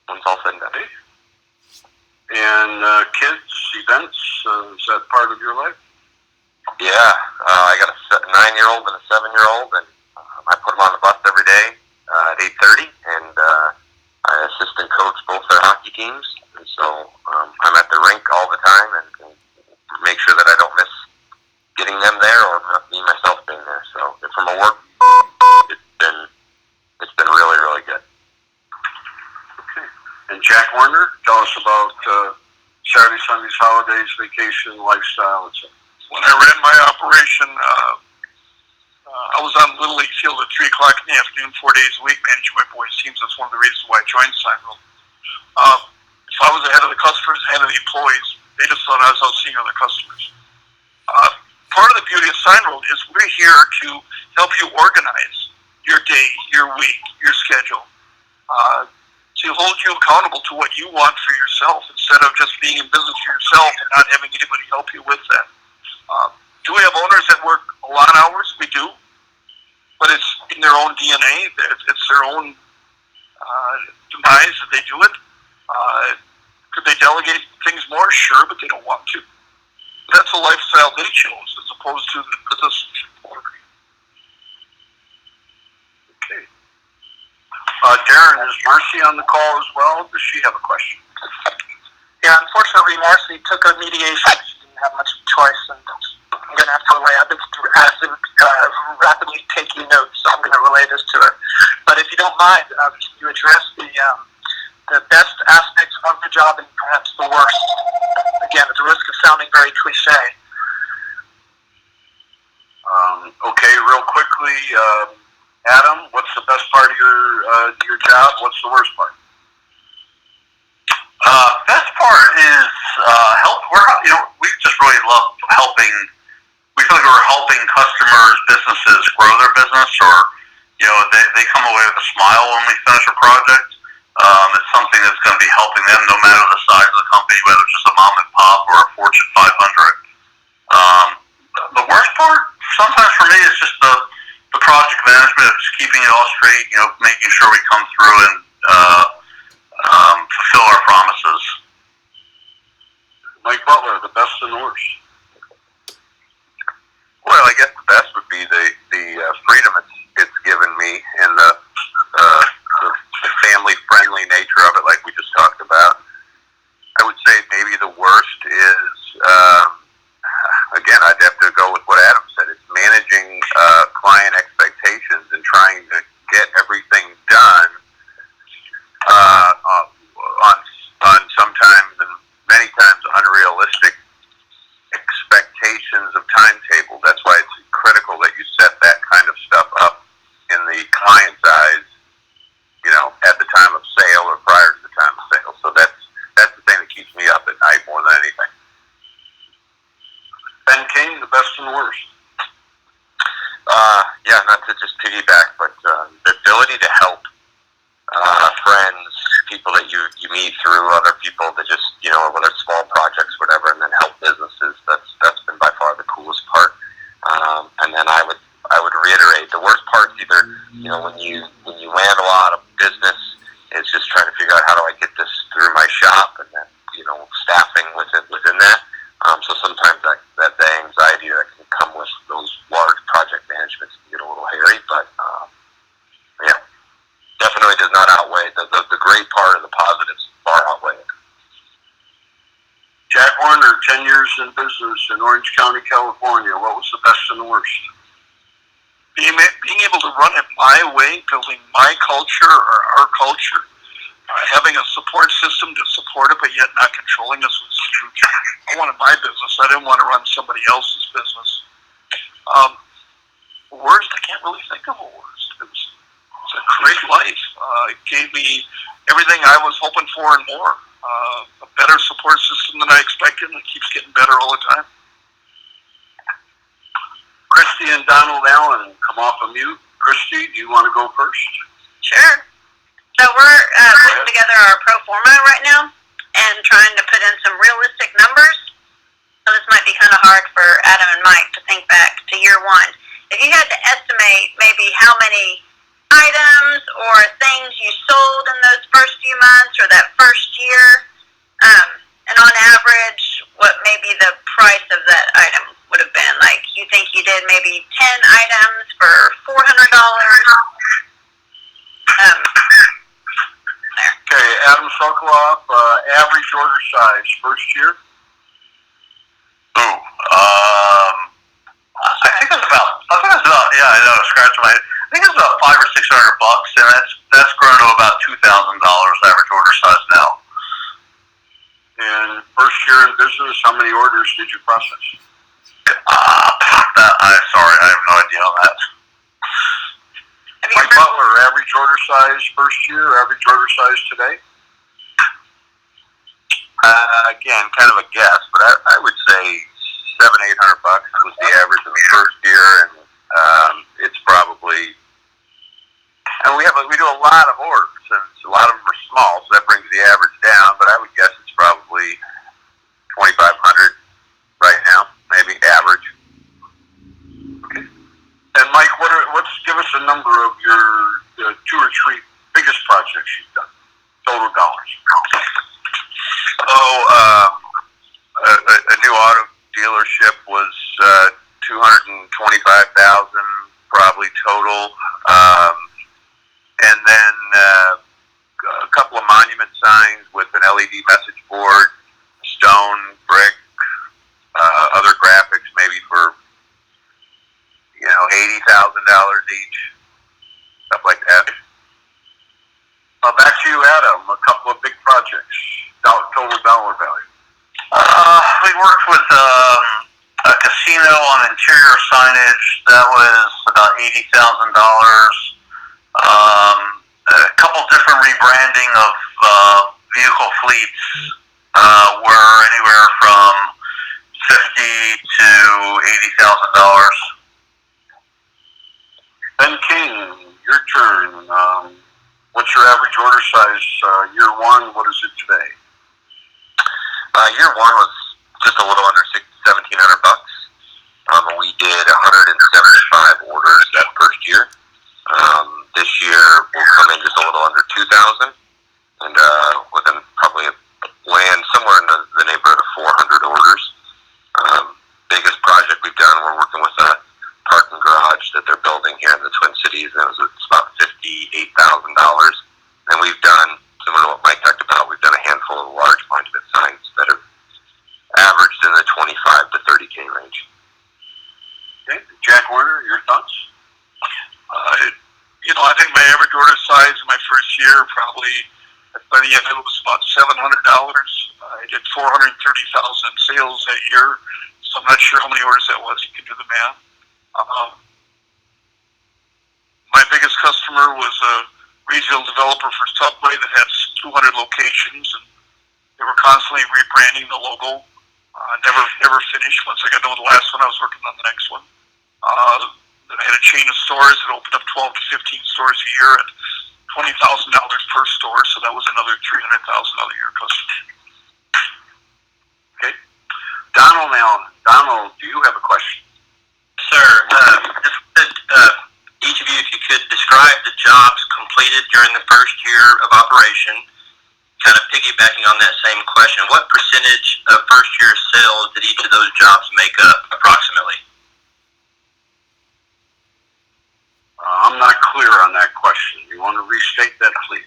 When it's all said and done. And kids, events, is that part of your life? Yeah, I got a 9-year-old and a 7-year-old, and I put them on the bus every day at 8:30, and I assistant coach both their hockey teams, and so I'm at the rink all the time and make sure that I don't miss getting them there or me myself being there. So from a work, it's been really, really good. Okay. And Jack Warner, tell us about Saturdays, Sundays, holidays, vacation, lifestyle, etc. When I ran my operation, I was on Little League Field at 3 o'clock in the afternoon, 4 days a week, managing my boys' teams. That's one of the reasons why I joined Signworld. If I was ahead of the customers, ahead of the employees, they just thought I was out seeing other customers. Part of the beauty of Signworld is we're here to help you organize your day, your week, your schedule, to hold you accountable to what you want for yourself instead of just being in business for yourself and not having anybody help you with that. Do we have owners that work a lot of hours? We do. But it's in their own DNA. It's their own demise that they do it. Could they delegate things more? Sure, but they don't want to. That's a lifestyle they chose as opposed to the business. Okay. Darren, is Marcy on the call as well? Does she have a question? Yeah, unfortunately, Marcy took a mediation. She didn't have much choice, and I'm going to have to relay. I've been rapidly taking notes, so I'm going to relay this to her. But if you don't mind, can you address the best aspects of the job and perhaps the worst? Again, at the risk of sounding very cliche. Okay, real quickly, Adam, what's the best part of your job? What's the worst part? Best part is help. We just really love helping. We feel like we're helping customers, businesses grow their business, or they come away with a smile when we finish a project. It's something that's going to be helping them, no matter the size of the company, whether it's just a mom and pop or a Fortune 500. The worst part, sometimes for me, is just the project management of just keeping it all straight. Making sure we come through and fulfill our promises. Mike Butler, the best and the worst. Well, I guess the best would be the freedom it's given me and the family-friendly nature of it, like we just talked about. I would say maybe the worst is, again, I'd have to go with what Adam said. It's managing client expectations and trying to get everything done on sometimes and many times unrealistic expectations of timetable. That's why it's critical that you set that kind of stuff up in the client's eyes, at the time of sale or prior to the time of sale. So that's the thing that keeps me up at night more than anything. Ben King, the best and the worst. Yeah, not to just piggyback, but the ability to help friends, people that you meet through other people that just, whether it's small projects, whatever, and then help businesses, that's been by far the coolest part. And then I would reiterate, the worst part's either, when you land a lot of business, it's just trying to figure out how do I get this through my shop, and then, staffing within that. So sometimes that the anxiety that can come with those large project managements can get a little hairy, but yeah, definitely does not outweigh the great part of the positives far outweigh it. Jack Warner, 10 years in business in Orange County, California. What was the best and the worst? Being able to run it my way, building my culture or our culture, having a support system to support it, but yet not controlling us was huge. I wanted my business. I didn't want to run somebody else's business. Worst, I can't really think of a worst. It was a great life. It gave me everything I was hoping for and more. A better support system than I expected, and it keeps getting better all the time. Christy and Donald Allen, come off of mute. Christy, do you want to go first? Sure. So we're putting together our pro forma right now and trying to put in some realistic numbers. So this might be kind of hard for Adam and Mike to think back to year one. If you had to estimate maybe how many items or things you sold in those first few months or that first year, and on average, what maybe the price of that item would have been. Like, you think you did maybe 10 items for $400? There. Okay, Adam Sokoloff, average order size first year? I think it's about, yeah, I know, scratching my head. I think it's about $500 or $600, and that's grown to about $2,000 average order size now. And first year in business, how many orders did you process? I'm sorry, I have no idea on that. Mike Butler, average order size first year, average order size today? Again, kind of a guess, but I would say $700-800 was the average of the first year, and it's probably. And we do a lot of orders, and a lot of them are small, so that brings the average down. But I would guess it's probably 2,500 right now, maybe average. Okay. And Mike, let's give us a number of your 2 or 3 biggest projects you've done, total dollars. A new auto dealership was $225,000 probably total, and then a couple of monument signs with an LED message board, stone, brick, other graphics, maybe for $80,000 each, stuff like that. Back to you, Adam. A couple of big projects, total dollar value. We worked with a casino on interior signage. That was about $80,000. A couple different rebranding of vehicle fleets were anywhere from $50,000 to $80,000. Ben King, your turn. What's your average order size year one? What is it today? Year one was just a little under $1,700. We did 175 orders that first year. This year we'll come in just a little under 2,000, and within probably land somewhere in the neighborhood of 400 orders. Biggest project we've done, we're working with a parking garage that they're building here in the Twin Cities, and it's about $58,000. And we've done, similar to what Mike talked about, we've done a handful of large monument signs that have averaged in the 25 to 30K range. Okay, Jack Warner, your thoughts? I think my average order size in my first year probably by the end it was about $700. I did 430,000 sales that year, so I'm not sure how many orders that was. You can do the math. My biggest customer was a regional developer for Subway that has 200 locations, and they were constantly rebranding the logo. Never finished. Once I got done with the last one, I was working on the next one. Then I had a chain of stores that opened up 12 to 15 stores a year at $20,000 per store, so that was another $300,000 a year customer. Okay. Donald Allen. Donald, do you have a question? Sir, each of you, if you could describe the jobs completed during the first year of operation, kind of piggybacking on that same question, what percentage of first year sales did each of those jobs make up approximately? I'm not clear on that question. You want to restate that, please?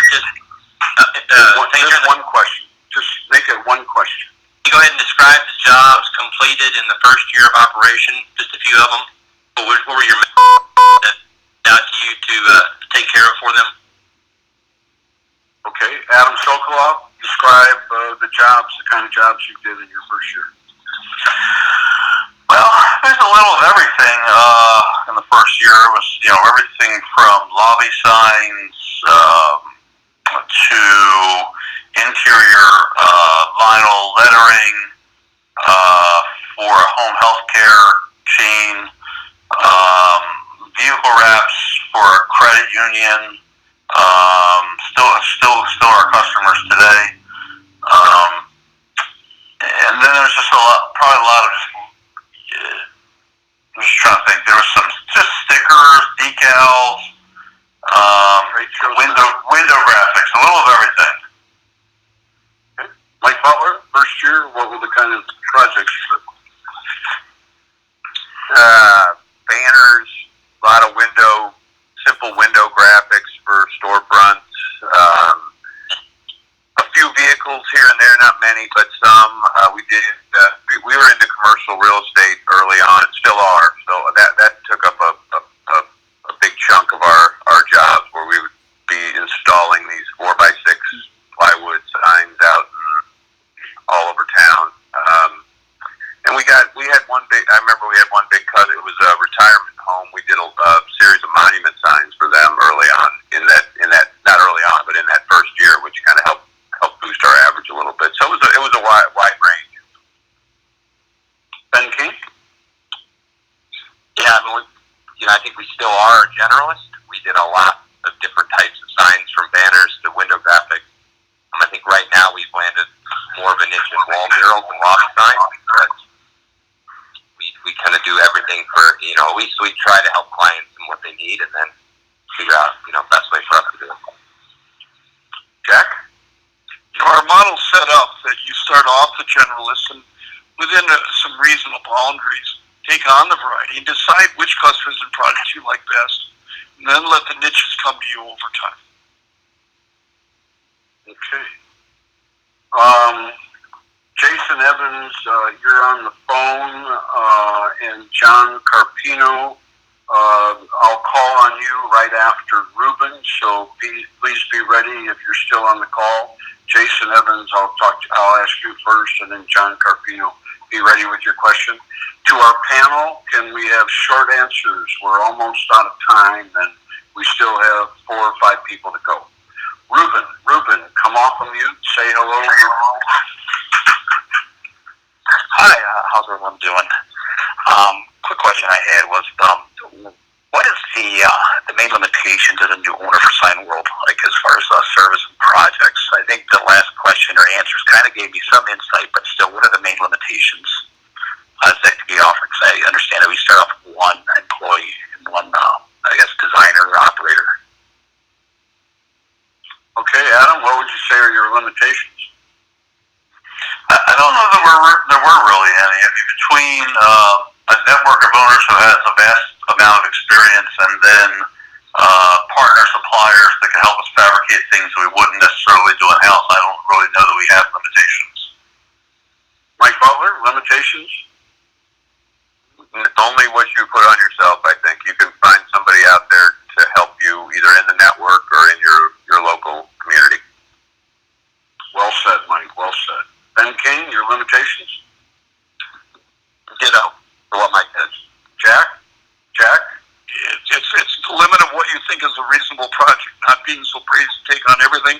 Just one question. Just make it one question. Can you go ahead and describe the jobs completed in the first year of operation, just a few of them? What were your that out to you to take care of for them? Okay, Adam Sokolov, describe the jobs, the kind of jobs you did in your first year. Well, there's a little of everything. In the first year, it was everything from lobby signs to interior vinyl lettering for a home health care chain, vehicle wraps for a credit union. Still our customers today. And then there's just probably a lot of I'm just trying to think. There was some just stickers, decals, window graphics, a little of everything. Okay. Mike Butler, first year, what were the kind of projects you did? Banners, a lot of simple window graphics for storefronts. A few vehicles here and there, not many, but some. We did. We were into commercial real estate early on, and still are. So that took up a big chunk of our jobs, where we would be installing these 4x6 plywood signs out all over town. And we had one big. I remember we had one big cut. It was a retirement home. We did a series of monument signs for them early on. In that not early on, but in that first year, which kind of helped boost our average a little bit. So it was a wide range. Ben King? Yeah, I think we still are a generalist. We did a lot of different types of signs, from banners to window graphics. I think right now we've landed more of a niche in wall murals and lobby signs. But we kind of do everything for, we try to help clients in what they need, and then figure out, best way for us to do it. Jack? Our model's set up that you start off the generalist, and within some reasonable boundaries, take on the variety and decide which customers and products you like best, and then let the niches come to you over time. Okay. Jason Evans, you're on the phone, and John Carpino, I'll call on you right after Ruben, so please be ready if you're still on the call. Jason Evans, I'll ask you first, and then John Carpino. Be ready with your question. To our panel, can we have short answers? We're almost out of time, and we still have 4 or 5 people to go. Ruben, come off of mute, say hello. Hi, how's everyone doing? Quick question I had was, what is the main limitations as a new owner for Signworld, like as far as service and projects? I think the last question or answers kind of gave me some insight, but still, what are the main limitations that can be offered? Because I understand that we start off with one employee and one, designer or operator. Okay, Adam, what would you say are your limitations? I don't know that there were really any. I mean, between a network of owners who has a vast amount of experience, and then partner suppliers that can help us fabricate things that we wouldn't necessarily do in-house, I don't really know that we have limitations. Mike Butler, limitations? Only what you put on yourself, I think. You can find somebody out there to help you, either in the network or in your local community. Well said, Mike, well said. Ben King, your limitations? Ditto for what Mike says. Jack? It's the limit of what you think is a reasonable project, not being so brave to take on everything,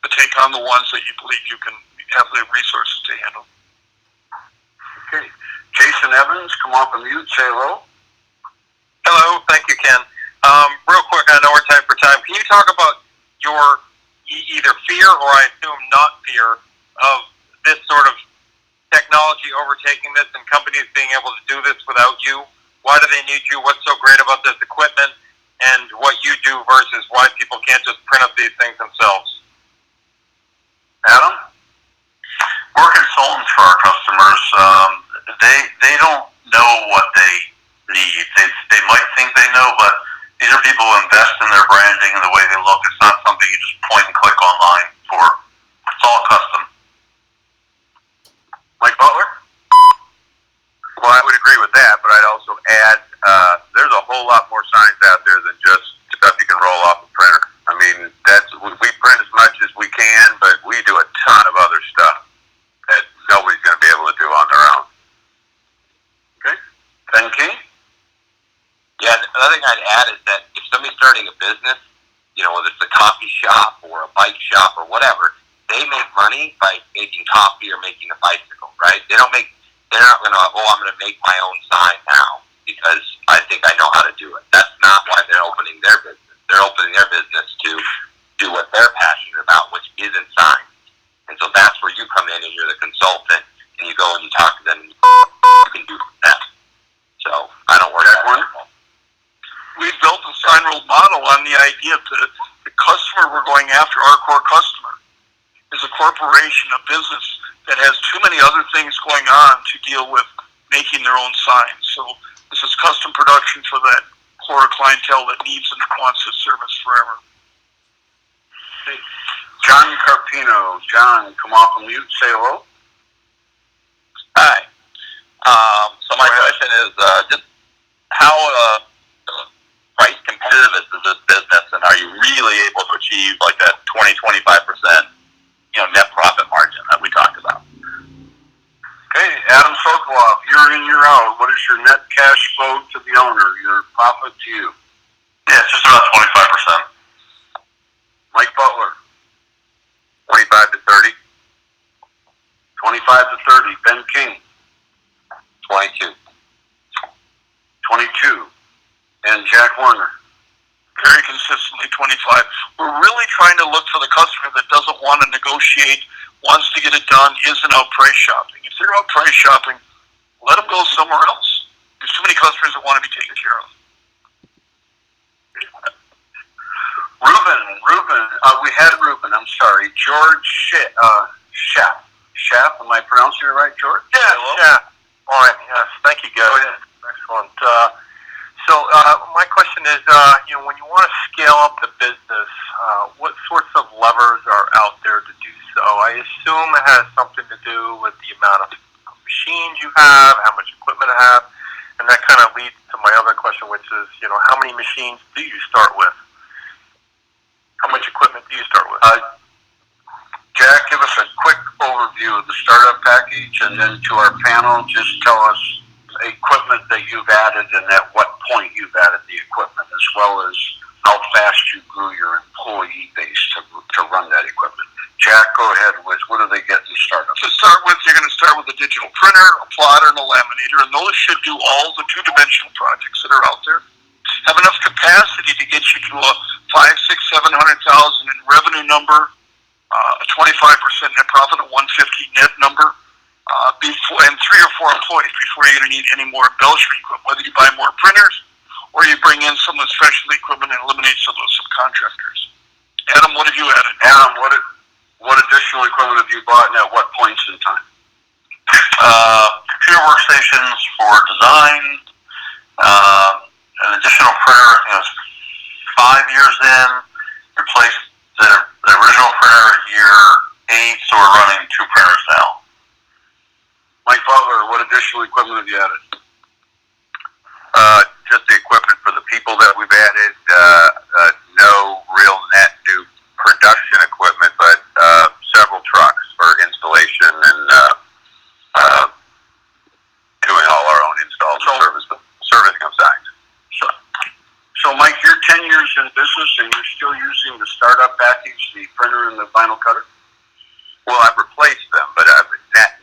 but take on the ones that you believe you can have the resources to handle. Okay. Jason Evans, come off of mute, say hello. Hello, thank you, Ken. Real quick, I know we're tight for time. Can you talk about your either fear or I assume not fear of this sort of technology overtaking this and companies being able to do this without you? Why do they need you? What's so great about this equipment and what you do versus why people can't just print up these things themselves? Adam? We're consultants for our customers. They don't know what they need. They might think they know, but these are people who invest in their branding and the way they look. It's not something you just point and click online for. It's all custom. Mike Butler? Well, I would agree with that, but I'd also add there's a whole lot more signs out there than just stuff you can roll off a printer. I mean, we print as much as we another thing I'd add is that if somebody's starting a business, whether it's a coffee shop or a bike shop or whatever, they make money by making coffee or making a bicycle, right? They're not going to, I'm going to make my own sign now because I think I know how to do it. That's not why they're opening their business. They're opening their business to do what they're passionate about, which isn't signs. And so that's where you come in and you're the consultant and you go and you talk to them and you can do that. So I don't work that one. We built a Signworld model on the idea that the customer we're going after, our core customer, is a corporation, a business that has too many other things going on to deal with making their own signs. So this is custom production for that core clientele that needs and wants this service forever. Hey, John Carpino. John, come off of mute. Say hello. Hi. So my question is just how price competitive is this business, and are you really able to achieve like that 20-25% net profit margin that we talked about? Okay, Adam Sokoloff, you're in, you're out. What is your net cash flow to the owner? Your profit to you? Yeah, it's just about 25%. Mike Butler, 25 to 30. 25 to 30. Ben King, 22. 22. And Jack Warner. Very consistently 25. We're really trying to look for the customer that doesn't want to negotiate, wants to get it done, isn't out price shopping. If they're out price shopping, let them go somewhere else. There's too many customers that want to be taken care of. Ruben, we had Ruben, I'm sorry. George Schaff. Schaff, am I pronouncing it right, George? Yeah, Schaff. All right, yes, thank you, guys. Excellent. So my question is, when you want to scale up the business, what sorts of levers are out there to do so? I assume it has something to do with the amount of machines you have, how much equipment you have, and that kind of leads to my other question, which is, how many machines do you start with? How much equipment do you start with? Jack, give us a quick overview of the startup package, and then to our panel, just tell us equipment that you've added and at what point you've added the equipment, as well as how fast you grew your employee base to run that equipment. Jack, go ahead with what do they get in startup? To start with, you're going to start with a digital printer, a plotter, and a laminator, and those should do all the two-dimensional projects that are out there. Have enough capacity to get you to a 500,000, 600,000, 700,000 in revenue number, a 25% net profit, a 150 net number, and 3 or 4 employees before you're going to need any more embellishment equipment, whether you buy more printers or you bring in some of the specialty equipment and eliminate some of those subcontractors. Adam, what have you added? Adam, what additional equipment have you bought and at what points in time? Computer workstations for design, an additional printer, 5 years in, replaced the original printer at year 8, so we're running 2 printers now. Mike Butler, what additional equipment have you added? Just the equipment for the people that we've added. No real net new production equipment, but several trucks for installation and doing all our own installs and servicing of signs. So, Mike, you're 10 years in business and you're still using the startup package, the printer and the vinyl cutter? Well, I've replaced them, but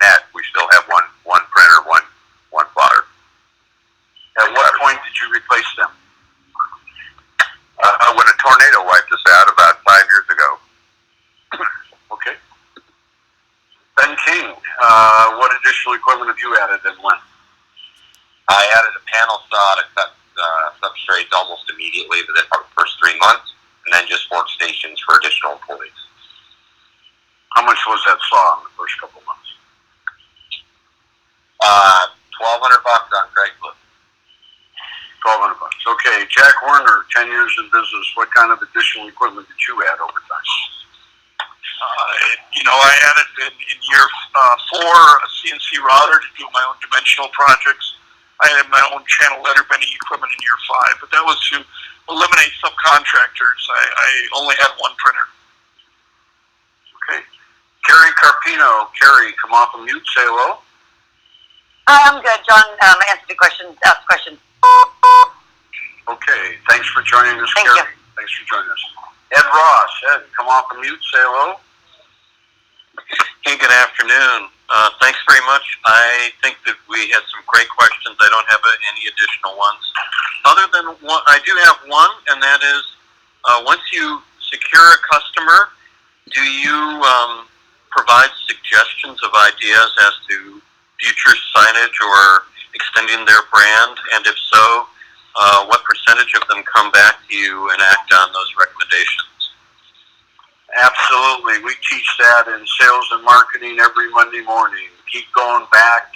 net, we still have one printer, one plotter. At what point did you replace them? When a tornado wiped us out about 5 years ago. Okay. Ben King, what additional equipment have you added and when? I added a panel saw to cut substrates almost immediately within the first 3 months, and then just workstations for additional employees. How much was that saw in the first couple months? $1,200 on Craigslist. $1,200. Okay, Jack Warner, 10 years in business. What kind of additional equipment did you add over time? I added in year 4 a CNC router to do my own dimensional projects. I had my own channel letter bending equipment in year 5, but that was to eliminate subcontractors. I only had 1 printer. Okay. Carrie Carpino. Carrie, come off of mute. Say hello. Hi, I'm good. John answered the questions, asked questions. Okay, thanks for joining us, Thank Carrie. you. Thanks for joining us. Ed Ross, Ed, come off the mute, say hello. Hey, good afternoon. Thanks very much. I think that we had some great questions. I don't have any additional ones. Other than one, I do have one, and that is, once you secure a customer, do you provide suggestions of ideas as to future signage or extending their brand? And if so, what percentage of them come back to you and act on those recommendations? Absolutely. We teach that in sales and marketing every Monday morning. Keep going back,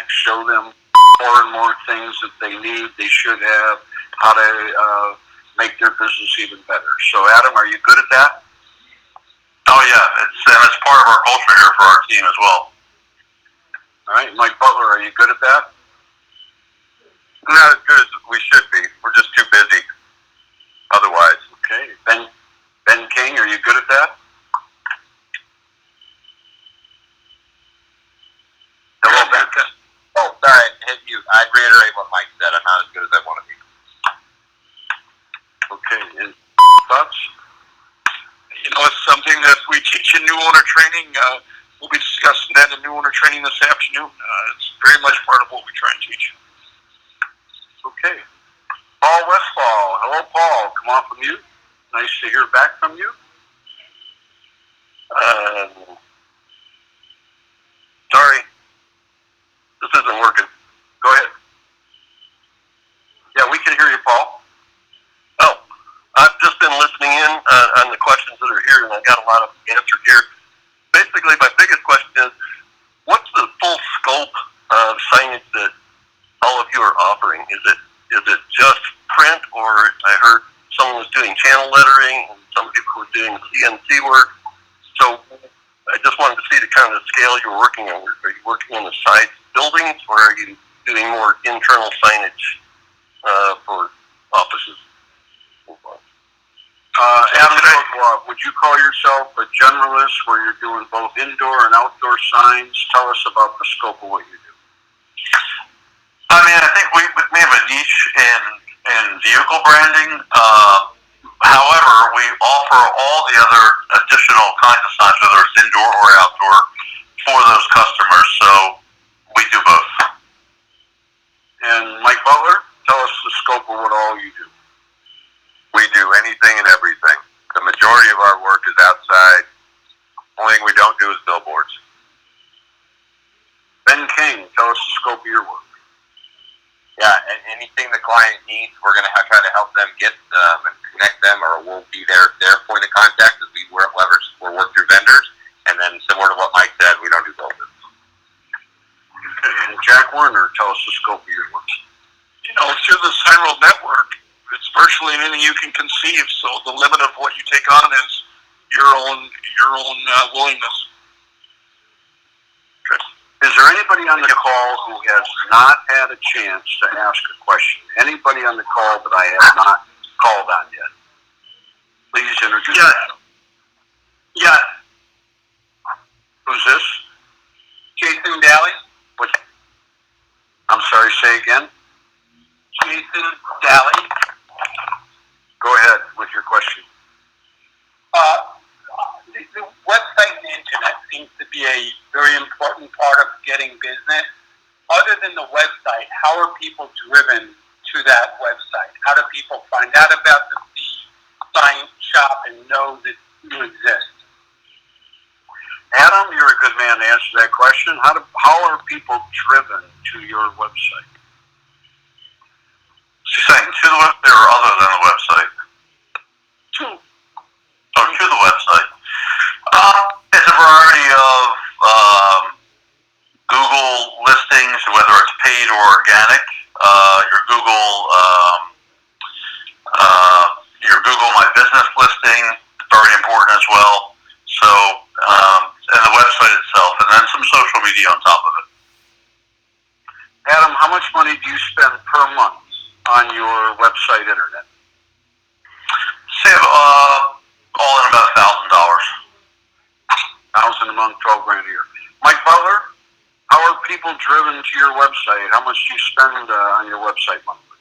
show them more and more things that they need, they should have, how to make their business even better. So, Adam, are you good at that? Oh yeah, it's part of our culture here for our team as well. All right, Mike Butler, are you good at that? Not as good as we should be. We're just too busy otherwise. Okay. Ben King, are you good at that? Hello, Ben. Oh, sorry, hit you. I'd reiterate what Mike said. I'm not as good as I want to be. Okay, and thoughts? You know, it's something that we teach in new owner training. We'll be discussing that in new owner training this afternoon. It's very much part of what we try and teach. Okay. Paul Westfall. Hello, Paul. Come off of mute. Nice to hear back from you. Sorry, this isn't working. Go ahead. Yeah, we can hear you, Paul. Oh, I've just been listening in on the questions that are here, and I got a lot of answers here. Basically, my biggest question is, what's the full scope of signage that all of you are offering? Is it just print, or I heard someone was doing channel lettering, and some people were doing CNC work. So I just wanted to see the kind of scale you're working on. Are you working on the side buildings, or are you doing more internal signage for offices? Adam Rothwald, would you call yourself a generalist where you're doing both indoor and outdoor signs? Tell us about the scope of what you do. I mean, I think we have a niche in vehicle branding. However, we offer all the other additional kinds of signs, whether it's indoor or outdoor, for those customers. So we do both. And Mike Butler, tell us the scope of what all you do. We do anything and everything. The majority of our work is outside. Only thing we don't do is billboards. Ben King, tell us the scope of your work. Yeah, and anything the client needs, we're going to try to help them get and connect them, or we'll be their point of contact as we work through vendors. And then similar to what Mike said, we don't do billboards. Okay, and Jack Werner, tell us the scope of your work. You know, through the Signworld network, it's virtually anything you can conceive. So the limit of what you take on is your own willingness. Is there anybody on the call who has not had a chance to ask a question? Anybody on the call that I have not called on yet? Please introduce yourself. Yeah. Who's this? Jason Daly. I'm sorry, say again? Jason Daly. Go ahead with your question. The website and the internet seems to be a very important part of getting business. Other than the website, how are people driven to that website? How do people find out about the sign shop and know that you exist? Adam, you're a good man to answer that question. How are people driven to your website? She's saying to the website or other than the website? To the website. It's a variety of Google listings, whether it's paid or organic. Your Google My Business listing is very important as well. So, and the website itself, and then some social media on top of it. Adam, how much money do you spend per month on your website internet? Save all in about $1,000. $1,000 a month, $12 grand a year. Mike Butler, how are people driven to your website? How much do you spend on your website monthly?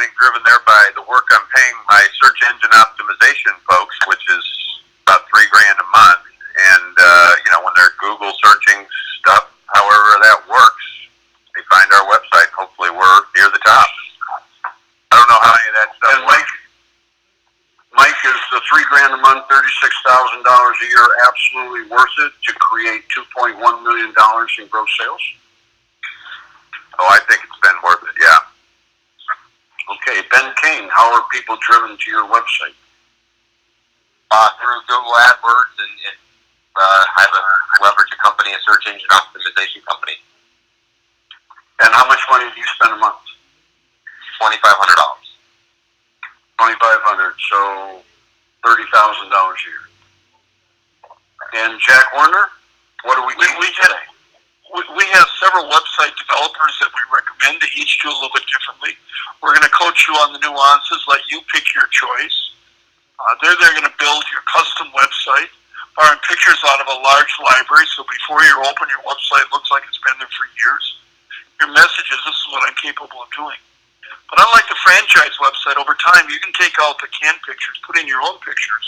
getting driven there by the work I'm paying my search engine optimization folks, which is about $3,000 a month. And when they're Google searching stuff, however that works, they find our website. Hopefully, we're near the top. I don't know how any of that stuff works. Mike, is the $3,000 a month, $36,000 a year absolutely worth it to create $2.1 million in gross sales? Oh, I think it's been worth it. Yeah. Okay, Ben King, how are people driven to your website? Through Google AdWords, and I have a leverage a company, a search engine optimization company. And how much money do you spend a month? $2,500. $2,500, so $30,000 a year. And Jack Werner, what do we do? We have several website developers that we recommend. They each do a little bit differently. We're going to coach you on the nuances, let you pick your choice. They're going to build your custom website, borrowing pictures out of a large library, so before you open your website, it looks like it's been there for years. Your message is, this is what I'm capable of doing. But unlike the franchise website, over time, you can take out the canned pictures, put in your own pictures,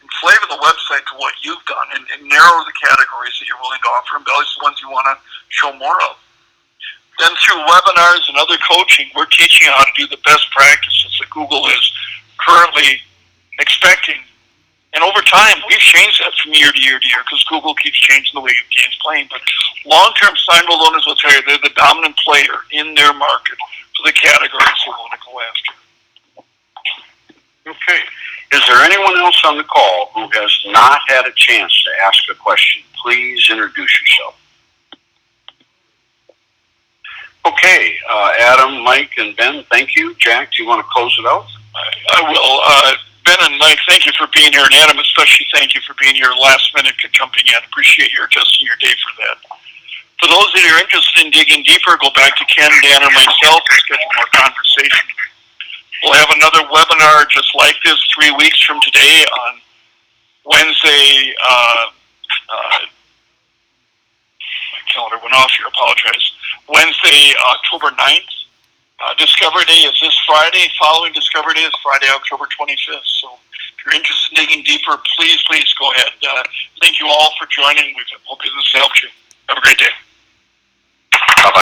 and flavor the website to what you've done, and narrow the categories that you're willing to offer, embellish the ones you want to show more of. Then through webinars and other coaching, we're teaching you how to do the best practices that Google is currently expecting. And over time, we've changed that from year to year to year because Google keeps changing the way your game's playing. But long-term Signworld owners will tell you they're the dominant player in their market for the categories they want to go after. Okay. Is there anyone else on the call who has not had a chance to ask a question? Please introduce yourself. Okay, Adam, Mike, and Ben, thank you. Jack, do you want to close it out? I will. Ben and Mike, thank you for being here, and Adam, especially thank you for being here last minute jumping in. Appreciate your adjusting your day for that. For those that are interested in digging deeper, go back to Ken, Dan, or myself and schedule more conversation. We'll have another webinar just like this 3 weeks from today on Wednesday. My calendar went off here, apologize. Wednesday, October 9th. Discovery Day is this Friday. Following Discovery Day is Friday, October 25th. So if you're interested in digging deeper, please go ahead. Thank you all for joining. We hope this helped you. Have a great day.